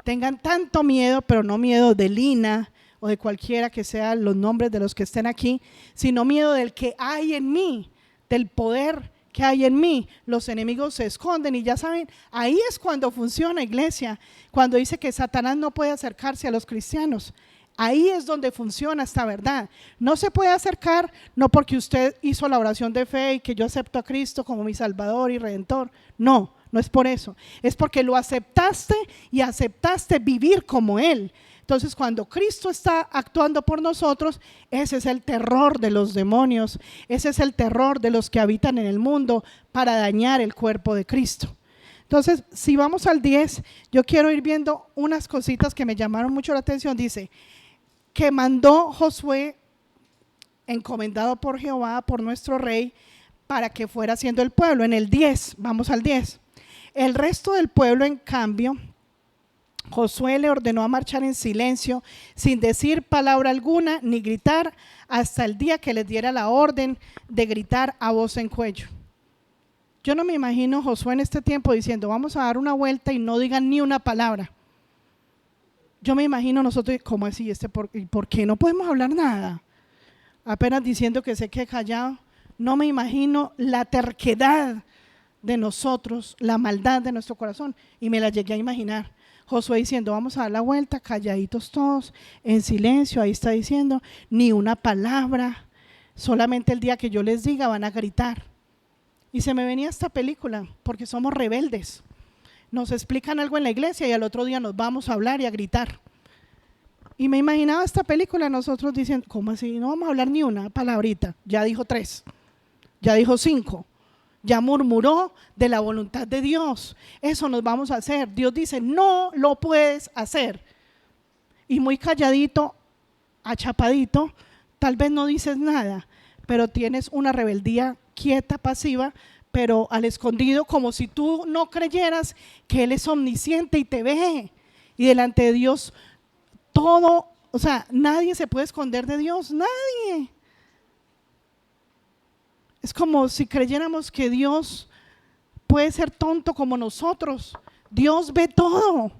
tengan tanto miedo, pero no miedo de Lina o de cualquiera que sean los nombres de los que estén aquí, sino miedo del que hay en mí, del poder que hay en mí. Los enemigos se esconden y ya saben, ahí es cuando funciona, iglesia, cuando dice que Satanás no puede acercarse a los cristianos. Ahí es donde funciona esta verdad. No se puede acercar, no porque usted hizo la oración de fe y que yo acepto a Cristo como mi Salvador y Redentor. No, no es por eso. Es porque lo aceptaste y aceptaste vivir como Él. Entonces, cuando Cristo está actuando por nosotros, ese es el terror de los demonios, ese es el terror de los que habitan en el mundo para dañar el cuerpo de Cristo. Entonces, si vamos al 10, yo quiero ir viendo unas cositas que me llamaron mucho la atención. Dice que mandó Josué, encomendado por Jehová, por nuestro rey, para que fuera haciendo el pueblo. En el 10, vamos al 10. El resto del pueblo, en cambio, Josué le ordenó a marchar en silencio, sin decir palabra alguna, ni gritar, hasta el día que les diera la orden de gritar a voz en cuello. Yo no me imagino Josué en este tiempo diciendo: vamos a dar una vuelta y no digan ni una palabra. Yo me imagino nosotros, ¿cómo así? ¿Por qué no podemos hablar nada? Apenas diciendo que se quede callado. No me imagino la terquedad de nosotros, la maldad de nuestro corazón, y me la llegué a imaginar. Josué diciendo, vamos a dar la vuelta, calladitos todos, en silencio, ahí está diciendo, ni una palabra, solamente el día que yo les diga van a gritar. Y se me venía esta película, porque somos rebeldes. Nos explican algo en la iglesia y al otro día nos vamos a hablar y a gritar. Y me imaginaba esta película, nosotros diciendo, ¿cómo así? No vamos a hablar ni una palabrita, ya dijo 3, ya dijo 5. Ya murmuró de la voluntad de Dios. Eso nos vamos a hacer. Dios dice, no lo puedes hacer. Y muy calladito, achapadito, tal vez no dices nada, pero tienes una rebeldía quieta, pasiva, pero al escondido, como si tú no creyeras que Él es omnisciente y te ve. Y delante de Dios, todo, o sea, nadie se puede esconder de Dios, nadie. Es como si creyéramos que Dios puede ser tonto como nosotros. Dios ve todo.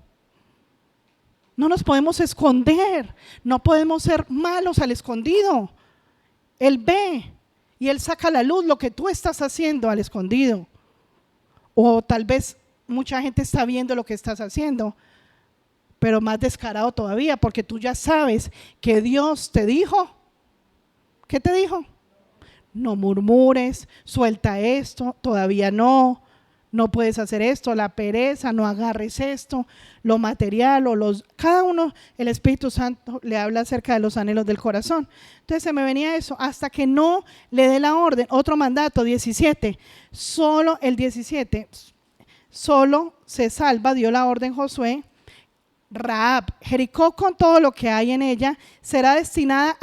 No nos podemos esconder, no podemos ser malos al escondido. Él ve y Él saca a la luz lo que tú estás haciendo al escondido. O tal vez mucha gente está viendo lo que estás haciendo, pero más descarado todavía, porque tú ya sabes que Dios te dijo. ¿Qué te dijo? No murmures, suelta esto, todavía no puedes hacer esto, la pereza, no agarres esto, lo material o cada uno, el Espíritu Santo le habla acerca de los anhelos del corazón. Entonces se me venía eso, hasta que no le dé la orden. Otro mandato, 17, solo el 17, solo se salva, dio la orden Josué. Rahab, Jericó con todo lo que hay en ella, será destinada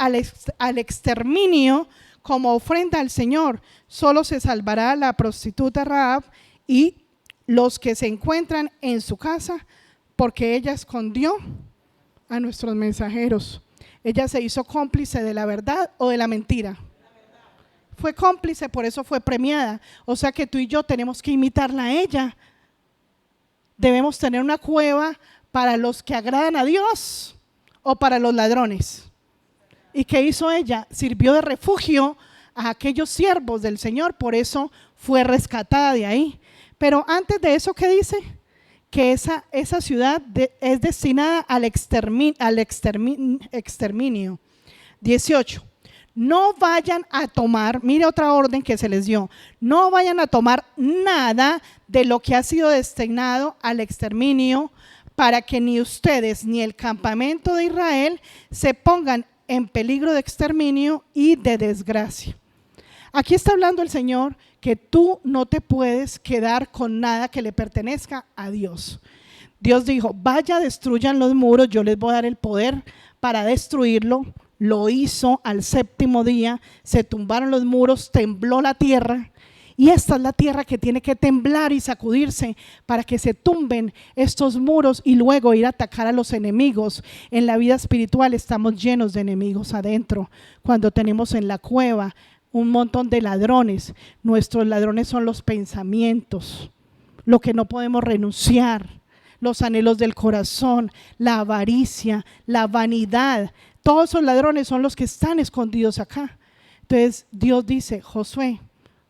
al exterminio como ofrenda al Señor. Solo se salvará la prostituta Rahab y los que se encuentran en su casa, porque ella escondió a nuestros mensajeros. Ella se hizo cómplice de la verdad o de la mentira. Fue cómplice, por eso fue premiada. O sea que tú y yo tenemos que imitarla a ella. Debemos tener una cueva para los que agradan a Dios o para los ladrones. ¿Y qué hizo ella? Sirvió de refugio a aquellos siervos del Señor, por eso fue rescatada de ahí. Pero antes de eso, ¿qué dice? Que esa ciudad es destinada al exterminio. 18. No vayan a tomar, mire otra orden que se les dio, no vayan a tomar nada de lo que ha sido destinado al exterminio, para que ni ustedes ni el campamento de Israel se pongan en peligro de exterminio y de desgracia. Aquí está hablando el Señor que tú no te puedes quedar con nada que le pertenezca a Dios. Dios dijo, vaya, destruyan los muros, yo les voy a dar el poder para destruirlo. Lo hizo al 7º día, se tumbaron los muros, tembló la tierra. Y esta es la tierra que tiene que temblar y sacudirse para que se tumben estos muros y luego ir a atacar a los enemigos. En la vida espiritual estamos llenos de enemigos adentro. Cuando tenemos en la cueva un montón de ladrones, nuestros ladrones son los pensamientos, lo que no podemos renunciar, los anhelos del corazón, la avaricia, la vanidad. Todos esos ladrones son los que están escondidos acá. Entonces Dios dice, Josué,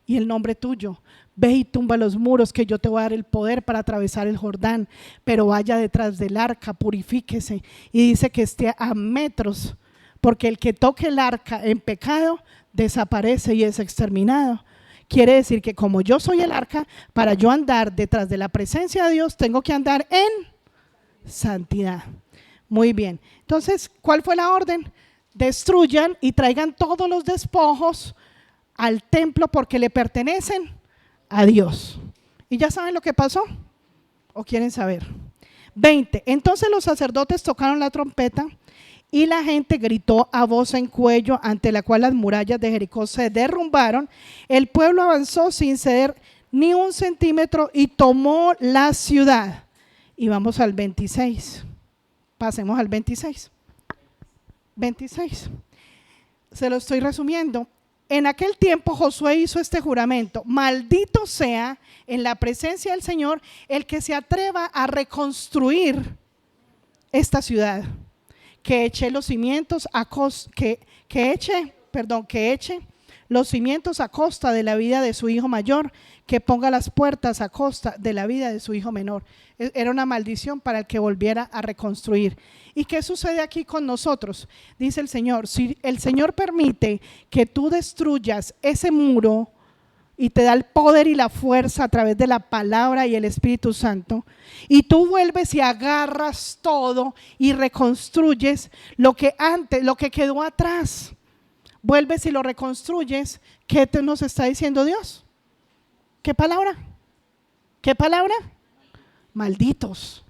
y el nombre tuyo, ve y tumba los muros, que yo te voy a dar el poder para atravesar el Jordán, pero vaya detrás del arca, purifíquese, y dice que esté a metros, porque el que toque el arca en pecado desaparece y es exterminado. Quiere decir que como yo soy el arca, para yo andar detrás de la presencia de Dios tengo que andar en santidad. Muy bien, entonces, ¿cuál fue la orden? Destruyan y traigan todos los despojos al templo porque le pertenecen a Dios. ¿Y ya saben lo que pasó? ¿O quieren saber? 20. Entonces los sacerdotes tocaron la trompeta y la gente gritó a voz en cuello, ante la cual las murallas de Jericó se derrumbaron. El pueblo avanzó sin ceder ni un centímetro y tomó la ciudad. Y vamos al 26. Pasemos al 26. 26. Se lo estoy resumiendo. En aquel tiempo Josué hizo este juramento: maldito sea en la presencia del Señor el que se atreva a reconstruir esta ciudad, que eche los cimientos, que eche los cimientos a costa de la vida de su hijo mayor, que ponga las puertas a costa de la vida de su hijo menor. Era una maldición para el que volviera a reconstruir. ¿Y qué sucede aquí con nosotros? Dice el Señor, si el Señor permite que tú destruyas ese muro y te da el poder y la fuerza a través de la palabra y el Espíritu Santo, y tú vuelves y agarras todo y reconstruyes lo que antes, lo que quedó atrás, vuelves y lo reconstruyes, ¿qué nos está diciendo Dios? ¿Qué palabra? ¿Qué palabra? Malditos.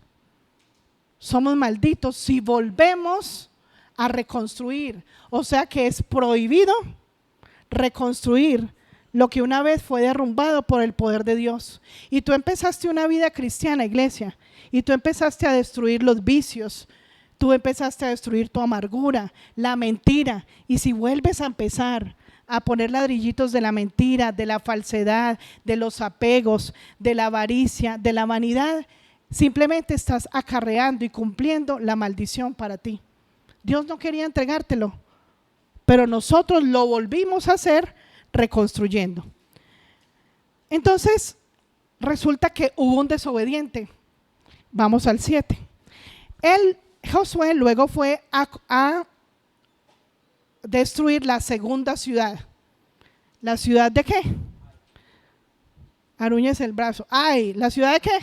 Somos malditos si volvemos a reconstruir. O sea que es prohibido reconstruir lo que una vez fue derrumbado por el poder de Dios. Y tú empezaste una vida cristiana, iglesia, y tú empezaste a destruir los vicios, tú empezaste a destruir tu amargura, la mentira. Y si vuelves a empezar a poner ladrillitos de la mentira, de la falsedad, de los apegos, de la avaricia, de la vanidad, simplemente estás acarreando y cumpliendo la maldición para ti. Dios no quería entregártelo, pero nosotros lo volvimos a hacer reconstruyendo. Entonces, resulta que hubo un desobediente. Vamos al 7. Josué luego fue a destruir la segunda ciudad. ¿La ciudad de qué? Arúñez el brazo. Ai, ¿la ciudad de qué?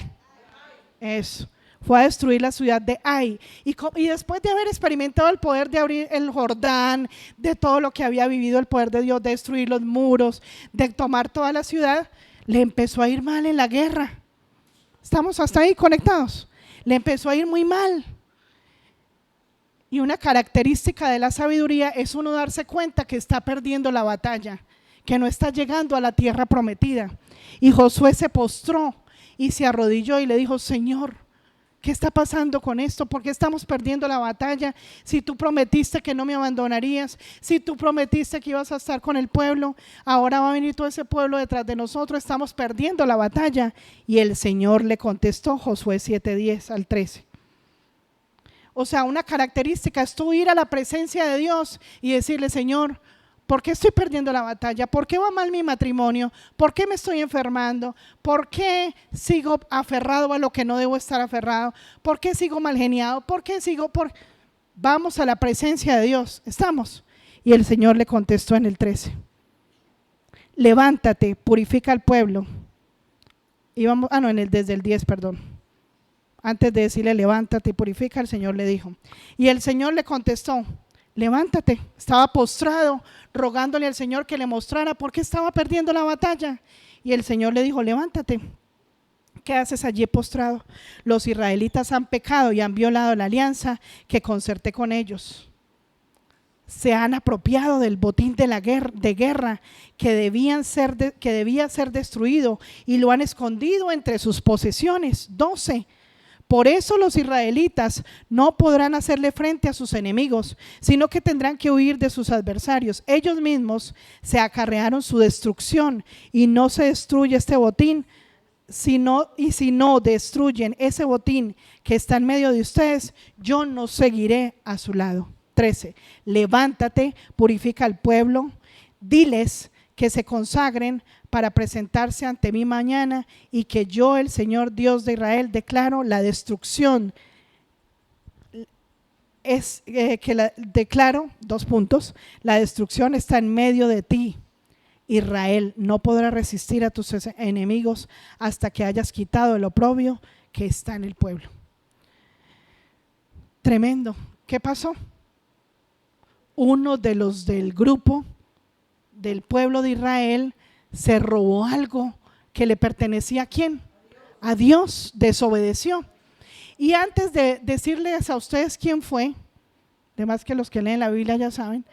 Eso. Fue a destruir la ciudad de Ai. Y después de haber experimentado el poder de abrir el Jordán, de todo lo que había vivido el poder de Dios, de destruir los muros, de tomar toda la ciudad, le empezó a ir mal en la guerra. ¿Estamos hasta ahí conectados? Le empezó a ir muy mal. Y una característica de la sabiduría es uno darse cuenta que está perdiendo la batalla, que no está llegando a la tierra prometida. Y Josué se postró y se arrodilló y le dijo: Señor, ¿qué está pasando con esto? ¿Por qué estamos perdiendo la batalla? Si tú prometiste que no me abandonarías, si tú prometiste que ibas a estar con el pueblo, ahora va a venir todo ese pueblo detrás de nosotros, estamos perdiendo la batalla. Y el Señor le contestó, Josué 7:10 al 13. O sea, una característica es tú ir a la presencia de Dios y decirle: Señor, ¿por qué estoy perdiendo la batalla? ¿Por qué va mal mi matrimonio? ¿Por qué me estoy enfermando? ¿Por qué sigo aferrado a lo que no debo estar aferrado? ¿Por qué sigo mal geniado? ¿Por qué sigo Vamos a la presencia de Dios, ¿estamos? Y el Señor le contestó en el 13. Levántate, purifica al pueblo. Y vamos, desde el 10, perdón. Antes de decirle levántate y purifica, el Señor le dijo. Y el Señor le contestó: levántate. Estaba postrado, rogándole al Señor que le mostrara por qué estaba perdiendo la batalla. Y el Señor le dijo: levántate. ¿Qué haces allí postrado? Los israelitas han pecado y han violado la alianza que concerté con ellos. Se han apropiado del botín de guerra que debía ser destruido y lo han escondido entre sus posesiones. 12. Por eso los israelitas no podrán hacerle frente a sus enemigos, sino que tendrán que huir de sus adversarios. Ellos mismos se acarrearon su destrucción, y no se destruye este botín, si no destruyen ese botín que está en medio de ustedes, yo no seguiré a su lado. 13. Levántate, purifica al pueblo, diles que se consagren para presentarse ante mí mañana, y que yo, el Señor Dios de Israel, declaro la destrucción. Declaro, 2 puntos, la destrucción está en medio de ti. Israel no podrá resistir a tus enemigos hasta que hayas quitado el oprobio que está en el pueblo. Tremendo. ¿Qué pasó? Uno de los del grupo del pueblo de Israel se robó algo que le pertenecía ¿a quién? A Dios. Desobedeció. Y antes de decirles a ustedes quién fue, además que los que leen la Biblia ya saben,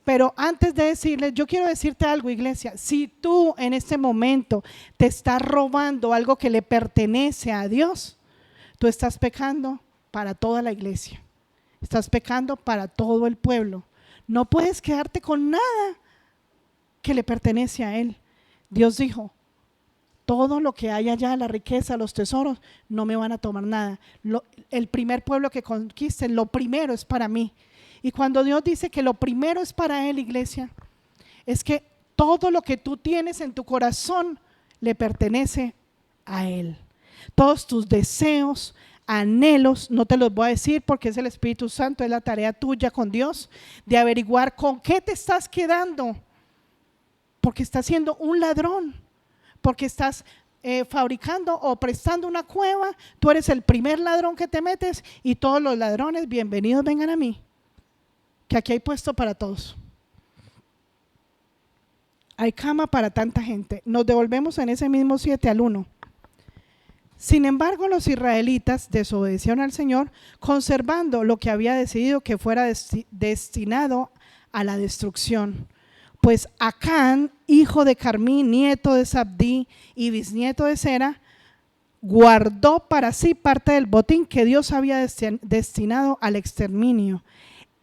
pero antes de decirles, yo quiero decirte algo, iglesia. Si tú en este momento te estás robando algo que le pertenece a Dios, tú estás pecando para toda la iglesia, estás pecando para todo el pueblo. No puedes quedarte con nada que le pertenece a Él. Dios dijo: todo lo que hay allá, la riqueza, los tesoros, no me van a tomar nada. El primer pueblo que conquisten, lo primero es para mí. Y cuando Dios dice que lo primero es para Él, iglesia, es que Todo lo que tú tienes en tu corazón le pertenece a Él. Todos tus deseos, anhelos, no te los voy a decir porque es el Espíritu Santo, es la tarea tuya con Dios de averiguar con qué te estás quedando, porque estás siendo un ladrón, porque estás fabricando o prestando una cueva. Tú eres el primer ladrón que te metes y todos los ladrones, bienvenidos, vengan a mí, que aquí hay puesto para todos. Hay cama para tanta gente. Nos devolvemos en ese mismo 7:1. Sin embargo, los israelitas desobedecieron al Señor, conservando lo que había decidido que fuera destinado a la destrucción. Pues Acán, hijo de Carmí, nieto de Zabdí y bisnieto de Sera, guardó para sí parte del botín que Dios había destinado al exterminio.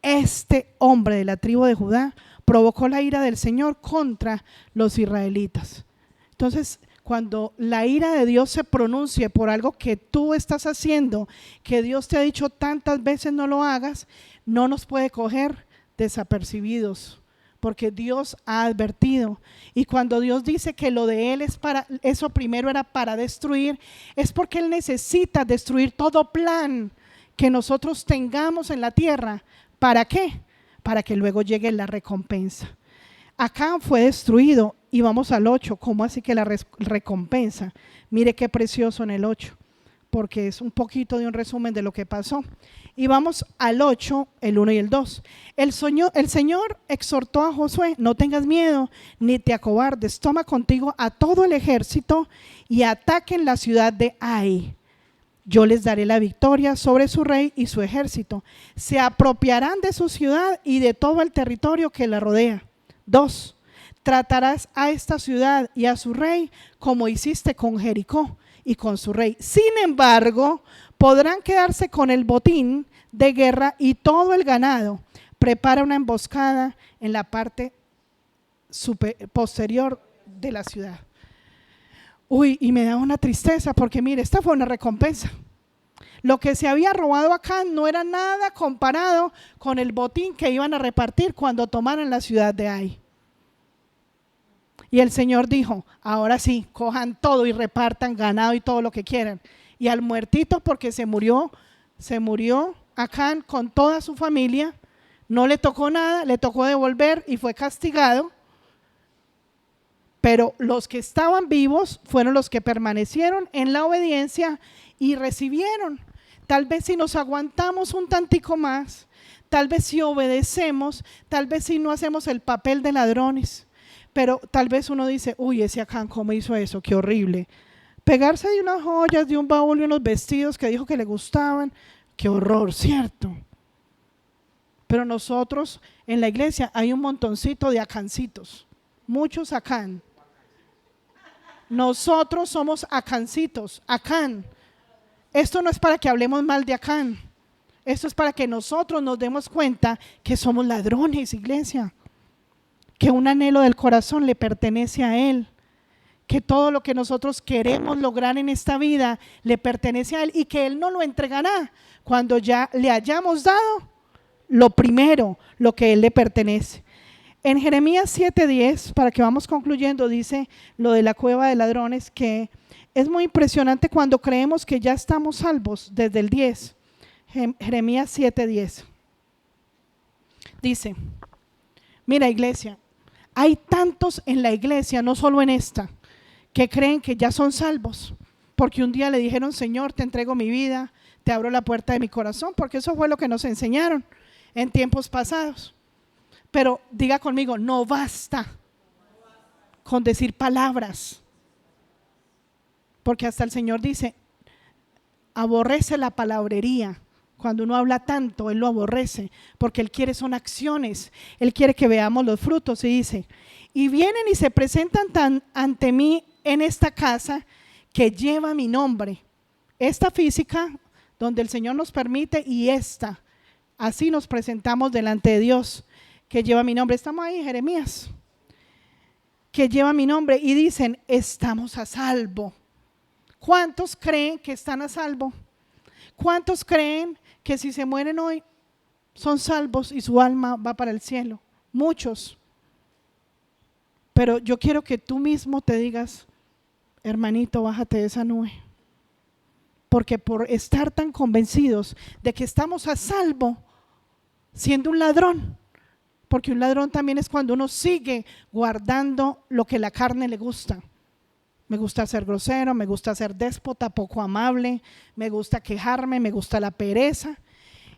Este hombre de la tribu de Judá provocó la ira del Señor contra los israelitas. Entonces, cuando la ira de Dios se pronuncie por algo que tú estás haciendo, que Dios te ha dicho tantas veces no lo hagas, no nos puede coger desapercibidos, porque Dios ha advertido. Y cuando Dios dice que lo de Él es para, eso primero era para destruir, es porque Él necesita destruir todo plan que nosotros tengamos en la tierra. ¿Para qué? Para que luego llegue la recompensa. Acán fue destruido y vamos al 8. ¿Cómo así que la recompensa? Mire qué precioso en el 8, porque es un poquito de un resumen de lo que pasó. Y vamos al 8, el 1 y el 2. El Señor exhortó a Josué: no tengas miedo ni te acobardes, toma contigo a todo el ejército y ataquen la ciudad de Ai. Yo les daré la victoria sobre su rey y su ejército. Se apropiarán de su ciudad y de todo el territorio que la rodea. 2. Tratarás a esta ciudad y a su rey como hiciste con Jericó y con su rey. Sin embargo, podrán quedarse con el botín de guerra y todo el ganado. Prepara una emboscada en la parte posterior de la ciudad. Uy, y me da una tristeza porque mire, esta fue una recompensa. Lo que se había robado acá no era nada comparado con el botín que iban a repartir cuando tomaran la ciudad de Ai. Y el Señor dijo: ahora sí, cojan todo y repartan ganado y todo lo que quieran. Y al muertito, porque se murió Acán con toda su familia, no le tocó nada, le tocó devolver y fue castigado. Pero los que estaban vivos fueron los que permanecieron en la obediencia y recibieron. Tal vez si nos aguantamos un tantico más, tal vez si obedecemos, tal vez si no hacemos el papel de ladrones, pero tal vez uno dice: uy, ese Acán, ¿cómo hizo eso? Qué horrible. Pegarse de unas joyas, de un baúl y unos vestidos que dijo que le gustaban, qué horror, ¿cierto? Pero nosotros en la iglesia hay un montoncito de acancitos, muchos Acán. Nosotros somos acancitos, Acán. Esto no es para que hablemos mal de Acán. Esto es para que nosotros nos demos cuenta que somos ladrones, iglesia. Que un anhelo del corazón le pertenece a Él. Que todo lo que nosotros queremos lograr en esta vida le pertenece a Él y que Él nos lo entregará cuando ya le hayamos dado lo primero, lo que Él le pertenece. En Jeremías 7:10, para que vamos concluyendo, dice lo de la cueva de ladrones, que es muy impresionante cuando creemos que ya estamos salvos desde el 10. Jeremías 7:10. Dice: mira, iglesia, hay tantos en la iglesia, no solo en esta, que creen que ya son salvos, porque un día le dijeron: Señor, te entrego mi vida, te abro la puerta de mi corazón, porque eso fue lo que nos enseñaron en tiempos pasados. Pero diga conmigo: no basta con decir palabras, porque hasta el Señor dice: aborrece la palabrería. Cuando uno habla tanto, Él lo aborrece, porque Él quiere son acciones. Él quiere que veamos los frutos. Y dice: y vienen y se presentan ante mí en esta casa que lleva mi nombre. Esta física, donde el Señor nos permite, y esta, así nos presentamos delante de Dios, que lleva mi nombre. Estamos ahí, Jeremías, que lleva mi nombre, y dicen: estamos a salvo. ¿Cuántos creen que están a salvo? ¿Cuántos creen que si se mueren hoy son salvos y su alma va para el cielo? Muchos. Pero yo quiero que tú mismo te digas, hermanito, bájate de esa nube. Porque por estar tan convencidos de que estamos a salvo siendo un ladrón, porque un ladrón también es cuando uno sigue guardando lo que la carne le gusta. Me gusta ser grosero, me gusta ser déspota, poco amable, me gusta quejarme, me gusta la pereza.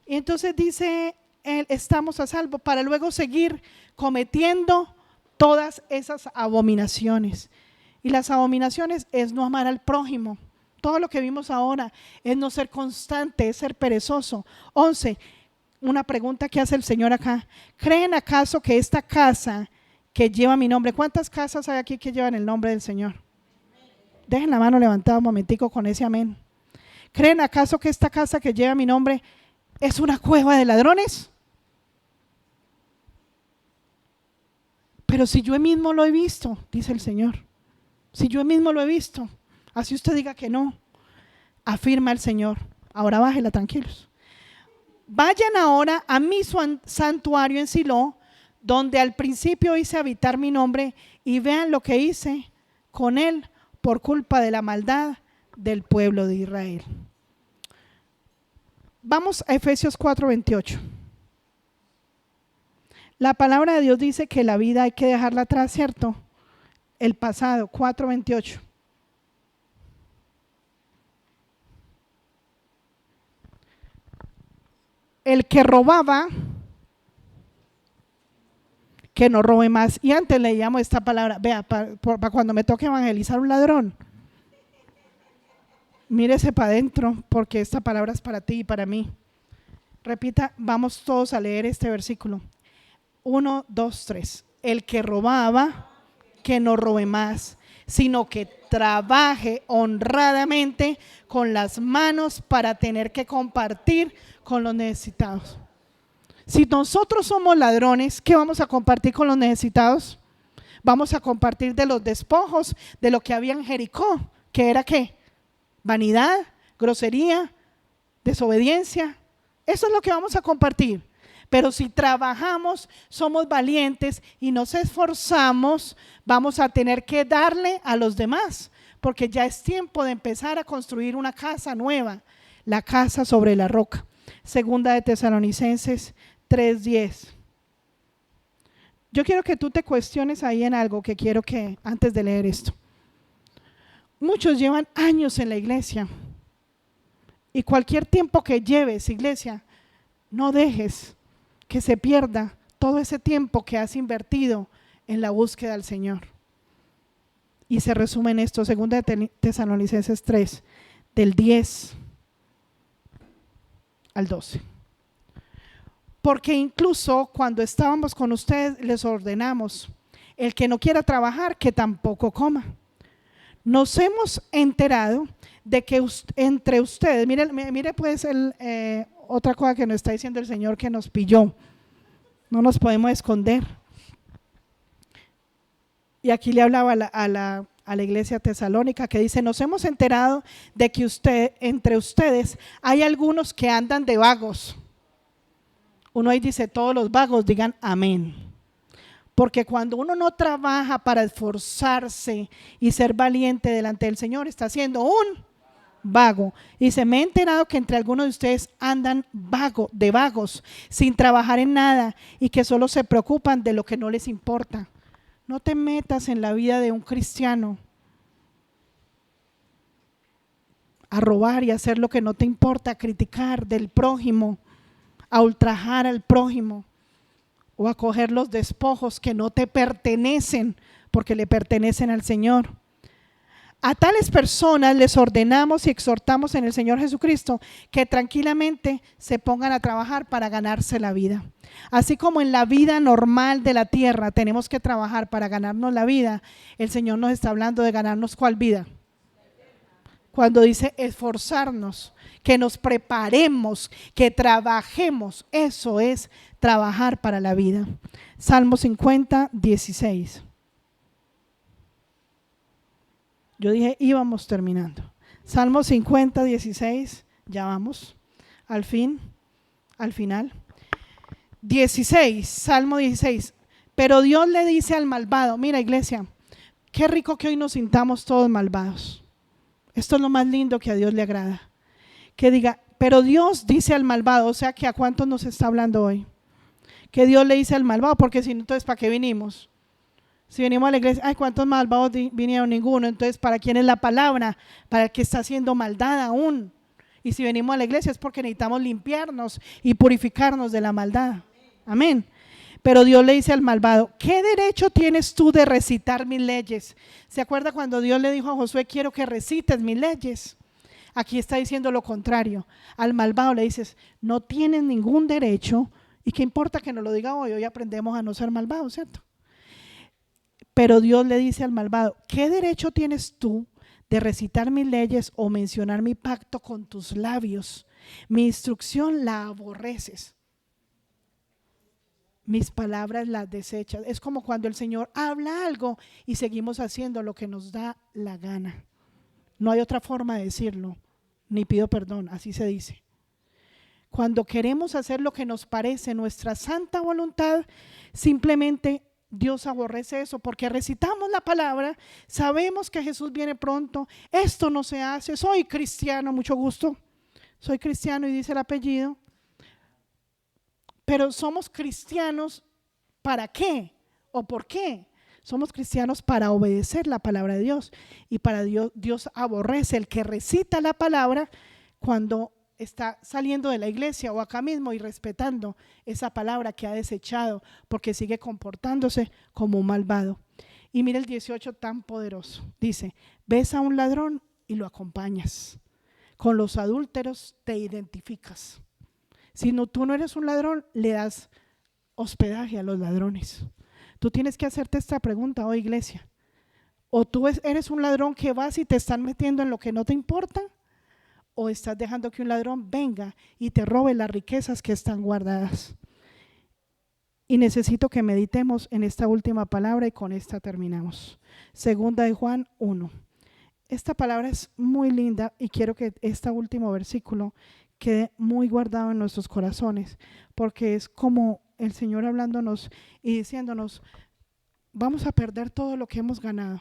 Y entonces dice él, estamos a salvo, para luego seguir cometiendo todas esas abominaciones. Y las abominaciones es no amar al prójimo. Todo lo que vimos ahora es no ser constante, es ser perezoso. 11, una pregunta que hace el Señor acá. ¿Creen acaso que esta casa que lleva mi nombre, cuántas casas hay aquí que llevan el nombre del Señor? Dejen la mano levantada un momentico con ese amén. ¿Creen acaso que esta casa que lleva mi nombre es una cueva de ladrones? Pero si yo mismo lo he visto, dice el Señor. Si yo mismo lo he visto, así usted diga que no, afirma el Señor. Ahora bájela, tranquilos. Vayan ahora a mi santuario en Silo, donde al principio hice habitar mi nombre, y vean lo que hice con él por culpa de la maldad del pueblo de Israel. Vamos a Efesios 4:28. La palabra de Dios dice que la vida hay que dejarla atrás, ¿cierto? El pasado, 4:28. El que robaba, que no robe más. Y antes leíamos esta palabra, vea, para cuando me toque evangelizar un ladrón, mírese para adentro, porque esta palabra es para ti y para mí. Repita, vamos todos a leer este versículo. 1, 2, 3. El que robaba, que no robe más, sino que trabaje honradamente con las manos para tener que compartir con los necesitados. Si nosotros somos ladrones, ¿qué vamos a compartir con los necesitados? Vamos a compartir de los despojos de lo que había en Jericó, que era ¿qué? Vanidad, grosería, desobediencia. Eso es lo que vamos a compartir. Pero si trabajamos, somos valientes y nos esforzamos, vamos a tener que darle a los demás, porque ya es tiempo de empezar a construir una casa nueva, la casa sobre la roca. Segunda de Tesalonicenses 3:10. Yo quiero que tú te cuestiones ahí en algo que quiero que, antes de leer esto. Muchos llevan años en la iglesia y cualquier tiempo que lleves, iglesia, no dejes que se pierda todo ese tiempo que has invertido en la búsqueda del Señor. Y se resume en esto, segunda de Tesalonicenses 3, del 10 al 12. Porque incluso cuando estábamos con ustedes les ordenamos, el que no quiera trabajar, que tampoco coma. Nos hemos enterado de que entre ustedes, mire pues otra cosa que nos está diciendo el Señor, que nos pilló, no nos podemos esconder. Y aquí le hablaba a la iglesia tesalónica, que dice, nos hemos enterado de que entre ustedes hay algunos que andan de vagos. Uno ahí dice, todos los vagos digan amén. Porque cuando uno no trabaja para esforzarse y ser valiente delante del Señor, está siendo un vago. Dice, me he enterado que entre algunos de ustedes andan de vagos, sin trabajar en nada y que solo se preocupan de lo que no les importa. No te metas en la vida de un cristiano a robar y hacer lo que no te importa, a criticar del prójimo, a ultrajar al prójimo o a coger los despojos que no te pertenecen porque le pertenecen al Señor. A tales personas les ordenamos y exhortamos en el Señor Jesucristo que tranquilamente se pongan a trabajar para ganarse la vida. Así como en la vida normal de la tierra tenemos que trabajar para ganarnos la vida, el Señor nos está hablando de ganarnos ¿cuál vida? Cuando dice esforzarnos, que nos preparemos, que trabajemos, eso es trabajar para la vida. Salmo 50, 16. Yo dije, íbamos terminando. Salmo 50, 16, ya vamos al final. 16, Salmo 16. Pero Dios le dice al malvado, mira iglesia, qué rico que hoy nos sintamos todos malvados. Esto es lo más lindo que a Dios le agrada. Que diga, pero Dios dice al malvado, o sea que a cuántos nos está hablando hoy. Que Dios le dice al malvado, porque si no, entonces ¿para qué vinimos? Si venimos a la iglesia, ay, ¿cuántos malvados vinieron? Ninguno. Entonces, ¿para quién es la palabra? Para el que está haciendo maldad aún. Y si venimos a la iglesia es porque necesitamos limpiarnos y purificarnos de la maldad. Amén. Pero Dios le dice al malvado, ¿qué derecho tienes tú de recitar mis leyes? ¿Se acuerda cuando Dios le dijo a Josué, quiero que recites mis leyes? Aquí está diciendo lo contrario. Al malvado le dices, no tienes ningún derecho. ¿Y qué importa que nos lo diga hoy? Hoy aprendemos a no ser malvados, ¿cierto? Pero Dios le dice al malvado, ¿qué derecho tienes tú de recitar mis leyes o mencionar mi pacto con tus labios? Mi instrucción la aborreces. Mis palabras las desechas. Es como cuando el Señor habla algo y seguimos haciendo lo que nos da la gana. No hay otra forma de decirlo, ni pido perdón, así se dice. Cuando queremos hacer lo que nos parece nuestra santa voluntad, simplemente Dios aborrece eso, porque recitamos la palabra, sabemos que Jesús viene pronto, esto no se hace, soy cristiano, mucho gusto, soy cristiano y dice el apellido, pero somos cristianos ¿para qué? ¿O por qué? Somos cristianos para obedecer la palabra de Dios, y para Dios aborrece el que recita la palabra cuando está saliendo de la iglesia o acá mismo y respetando esa palabra que ha desechado porque sigue comportándose como un malvado. Y mira el 18 tan poderoso, dice, ves a un ladrón y lo acompañas, con los adúlteros te identificas. Si no, tú no eres un ladrón, le das hospedaje a los ladrones. Tú tienes que hacerte esta pregunta hoy, iglesia. O tú eres un ladrón que vas y te están metiendo en lo que no te importa, o estás dejando que un ladrón venga y te robe las riquezas que están guardadas. Y necesito que meditemos en esta última palabra y con esta terminamos. Segunda de Juan 1. Esta palabra es muy linda y quiero que este último versículo quede muy guardado en nuestros corazones, porque es como el Señor hablándonos y diciéndonos, vamos a perder todo lo que hemos ganado.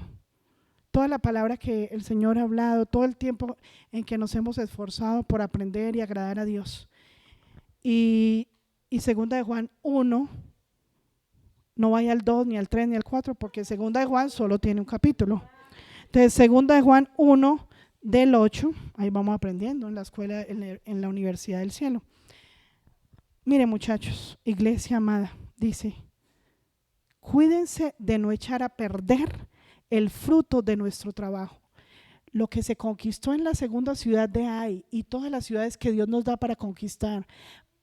Toda la palabra que el Señor ha hablado, todo el tiempo en que nos hemos esforzado por aprender y agradar a Dios. Y segunda de Juan 1, no vaya al 2, ni al 3, ni al 4, porque segunda de Juan solo tiene un capítulo. Entonces, segunda de Juan 1, del 8, ahí vamos aprendiendo en la escuela, en la Universidad del Cielo. Mire muchachos, iglesia amada, dice, cuídense de no echar a perder el fruto de nuestro trabajo. Lo que se conquistó en la segunda ciudad de Ai y todas las ciudades que Dios nos da para conquistar,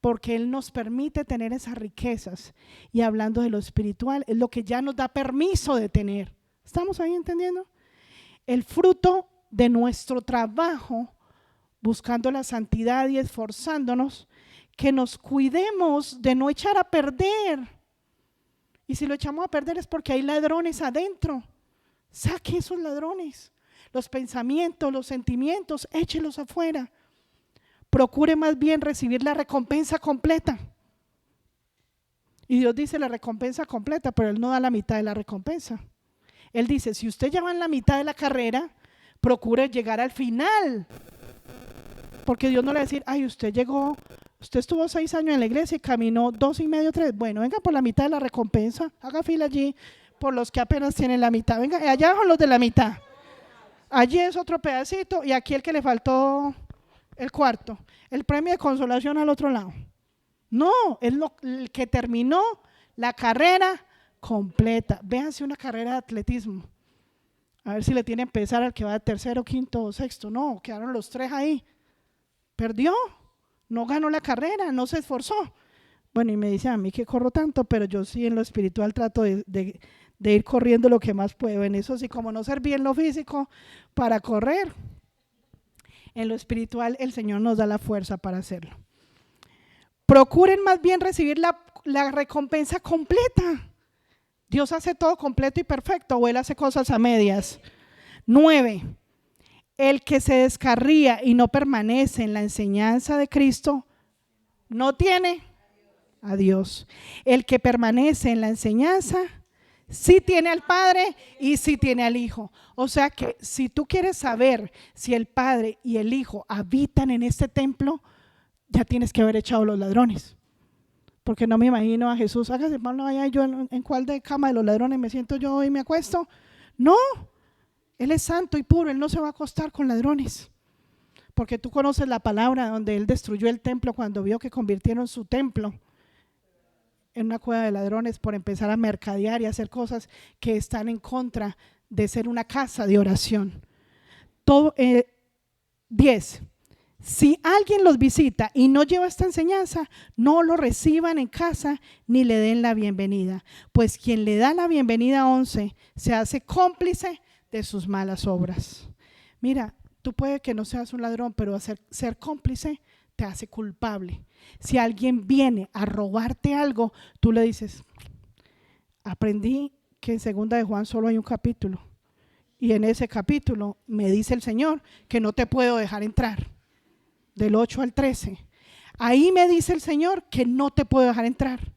porque Él nos permite tener esas riquezas. Y hablando de lo espiritual, es lo que ya nos da permiso de tener. ¿Estamos ahí entendiendo? El fruto de nuestro trabajo, buscando la santidad y esforzándonos, que nos cuidemos de no echar a perder. Y si lo echamos a perder es porque hay ladrones adentro. Saque esos ladrones, los pensamientos, los sentimientos, échelos afuera. Procure más bien recibir la recompensa completa. Y Dios dice la recompensa completa, pero Él no da la mitad de la recompensa. Él dice, si usted ya va en la mitad de la carrera, procure llegar al final. Porque Dios no le va a decir, ay, usted llegó, usted estuvo 6 años en la iglesia y caminó 2 y medio, 3. Bueno, venga por la mitad de la recompensa, haga fila allí por los que apenas tienen la mitad. Venga, allá son los de la mitad. Allí es otro pedacito y aquí el que le faltó el cuarto. El premio de consolación al otro lado. No, es el que terminó la carrera completa. Véanse una carrera de atletismo. A ver si le tienen pesar al que va de tercero, quinto o sexto. No, quedaron los 3 ahí. Perdió, no ganó la carrera, no se esforzó. Bueno, y me dice a mí que corro tanto, pero yo sí en lo espiritual trato de ir corriendo lo que más puedo. En eso sí, como no serví en lo físico para correr, en lo espiritual el Señor nos da la fuerza para hacerlo. Procuren más bien recibir la recompensa completa. Dios hace todo completo y perfecto, o Él hace cosas a medias. 9. El que se descarría y no permanece en la enseñanza de Cristo, no tiene a Dios. El que permanece en la enseñanza, sí tiene al Padre y sí tiene al Hijo. O sea que si tú quieres saber si el Padre y el Hijo habitan en este templo, ya tienes que haber echado los ladrones. Porque no me imagino a Jesús, hágase Pablo, allá yo en cuál de cama de los ladrones me siento yo y me acuesto. No, Él es santo y puro, Él no se va a acostar con ladrones. Porque tú conoces la palabra donde Él destruyó el templo cuando vio que convirtieron su templo en una cueva de ladrones por empezar a mercadear y hacer cosas que están en contra de ser una casa de oración. 10. Si alguien los visita y no lleva esta enseñanza, no lo reciban en casa ni le den la bienvenida, pues quien le da la bienvenida, 11, se hace cómplice de sus malas obras. Mira, tú puedes que no seas un ladrón, pero ser cómplice te hace culpable. Si alguien viene a robarte algo, tú le dices, aprendí que en 2 de Juan solo hay un capítulo, y en ese capítulo me dice el Señor que no te puedo dejar entrar. Del 8 al 13. Ahí me dice el Señor que no te puedo dejar entrar,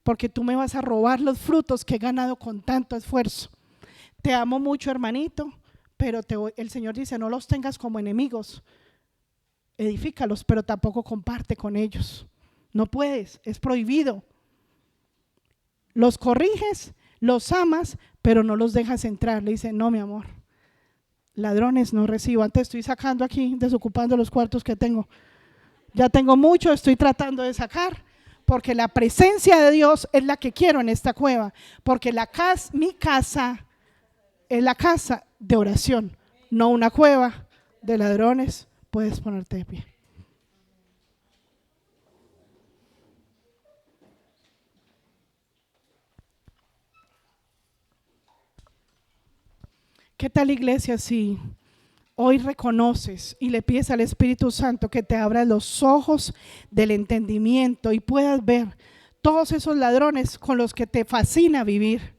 porque tú me vas a robar los frutos que he ganado con tanto esfuerzo. Te amo mucho, hermanito, pero el Señor dice, no los tengas como enemigos, edifícalos, pero tampoco comparte con ellos. No puedes, es prohibido. Los corriges, los amas, pero no los dejas entrar. Le dice, no, mi amor, ladrones no recibo. Antes estoy sacando aquí, desocupando los cuartos que tengo. Ya tengo mucho, estoy tratando de sacar, porque la presencia de Dios es la que quiero en esta cueva, porque mi casa es la casa de oración, no una cueva de ladrones. Puedes ponerte de pie. ¿Qué tal, iglesia, si hoy reconoces y le pides al Espíritu Santo que te abra los ojos del entendimiento y puedas ver todos esos ladrones con los que te fascina vivir,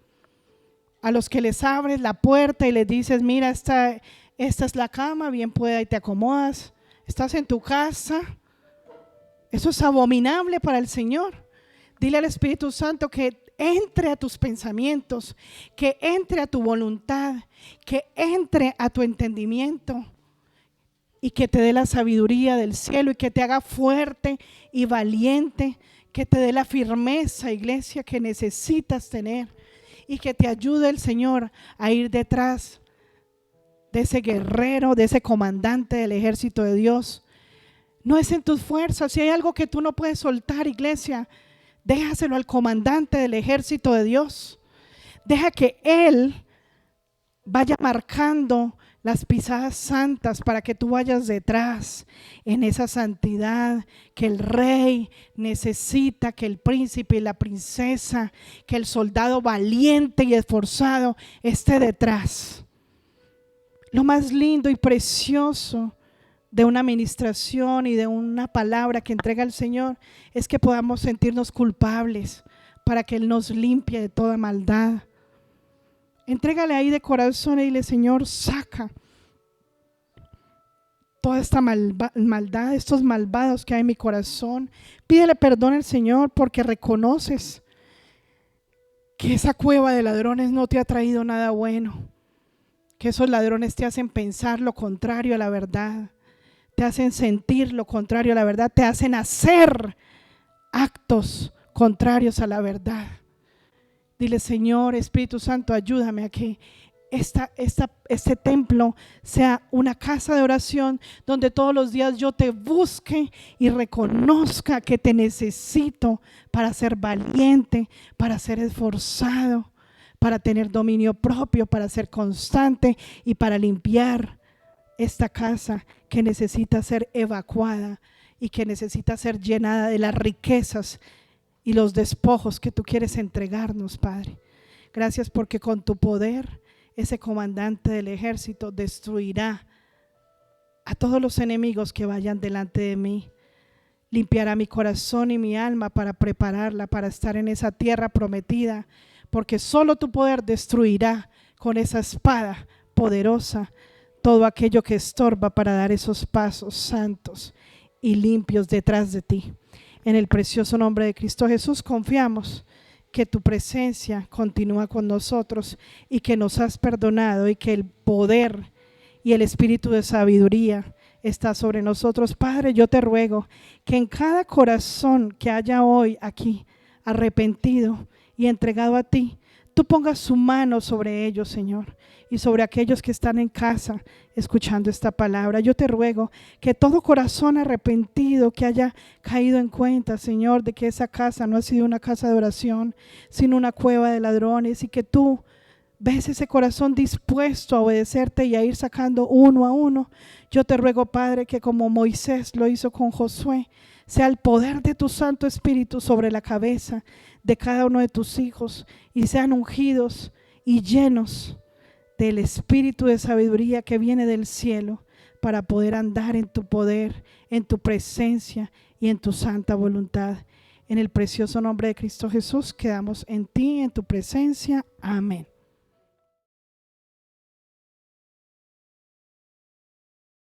a los que les abres la puerta y les dices, mira, esta es la cama, bien pueda, y te acomodas, estás en tu casa? Eso es abominable para el Señor. Dile al Espíritu Santo que entre a tus pensamientos, que entre a tu voluntad, que entre a tu entendimiento y que te dé la sabiduría del cielo y que te haga fuerte y valiente, que te dé la firmeza, iglesia, que necesitas tener, y que te ayude el Señor a ir detrás de ese guerrero, de ese comandante del ejército de Dios. No es en tus fuerzas. Si hay algo que tú no puedes soltar, iglesia, déjaselo al comandante del ejército de Dios. Deja que Él vaya marcando las pisadas santas para que tú vayas detrás en esa santidad que el rey necesita, que el príncipe y la princesa, que el soldado valiente y esforzado esté detrás. Lo más lindo y precioso de una administración y de una palabra que entrega el Señor es que podamos sentirnos culpables para que Él nos limpie de toda maldad. Entrégale ahí de corazón y dile, Señor, saca toda esta maldad, estos malvados que hay en mi corazón. Pídele perdón al Señor porque reconoces que esa cueva de ladrones no te ha traído nada bueno, que esos ladrones te hacen pensar lo contrario a la verdad, te hacen sentir lo contrario a la verdad, te hacen hacer actos contrarios a la verdad. Dile, Señor, Espíritu Santo, ayúdame a que este templo sea una casa de oración donde todos los días yo te busque y reconozca que te necesito para ser valiente, para ser esforzado, para tener dominio propio, para ser constante y para limpiar esta casa que necesita ser evacuada y que necesita ser llenada de las riquezas y los despojos que tú quieres entregarnos, Padre. Gracias porque con tu poder ese comandante del ejército destruirá a todos los enemigos que vayan delante de mí. Limpiará mi corazón y mi alma para prepararla para estar en esa tierra prometida, porque solo tu poder destruirá con esa espada poderosa todo aquello que estorba para dar esos pasos santos y limpios detrás de ti. En el precioso nombre de Cristo Jesús confiamos que tu presencia continúa con nosotros y que nos has perdonado y que el poder y el espíritu de sabiduría está sobre nosotros. Padre, yo te ruego que en cada corazón que haya hoy aquí arrepentido y entregado a ti, tú pongas su mano sobre ellos, Señor, y sobre aquellos que están en casa escuchando esta palabra. Yo te ruego que todo corazón arrepentido que haya caído en cuenta, Señor, de que esa casa no ha sido una casa de oración, sino una cueva de ladrones, y que tú ves ese corazón dispuesto a obedecerte y a ir sacando uno a uno. Yo te ruego, Padre, que como Moisés lo hizo con Josué, sea el poder de tu Santo Espíritu sobre la cabeza de cada uno de tus hijos y sean ungidos y llenos del espíritu de sabiduría que viene del cielo para poder andar en tu poder, en tu presencia y en tu santa voluntad. En el precioso nombre de Cristo Jesús quedamos en ti, en tu presencia. Amén.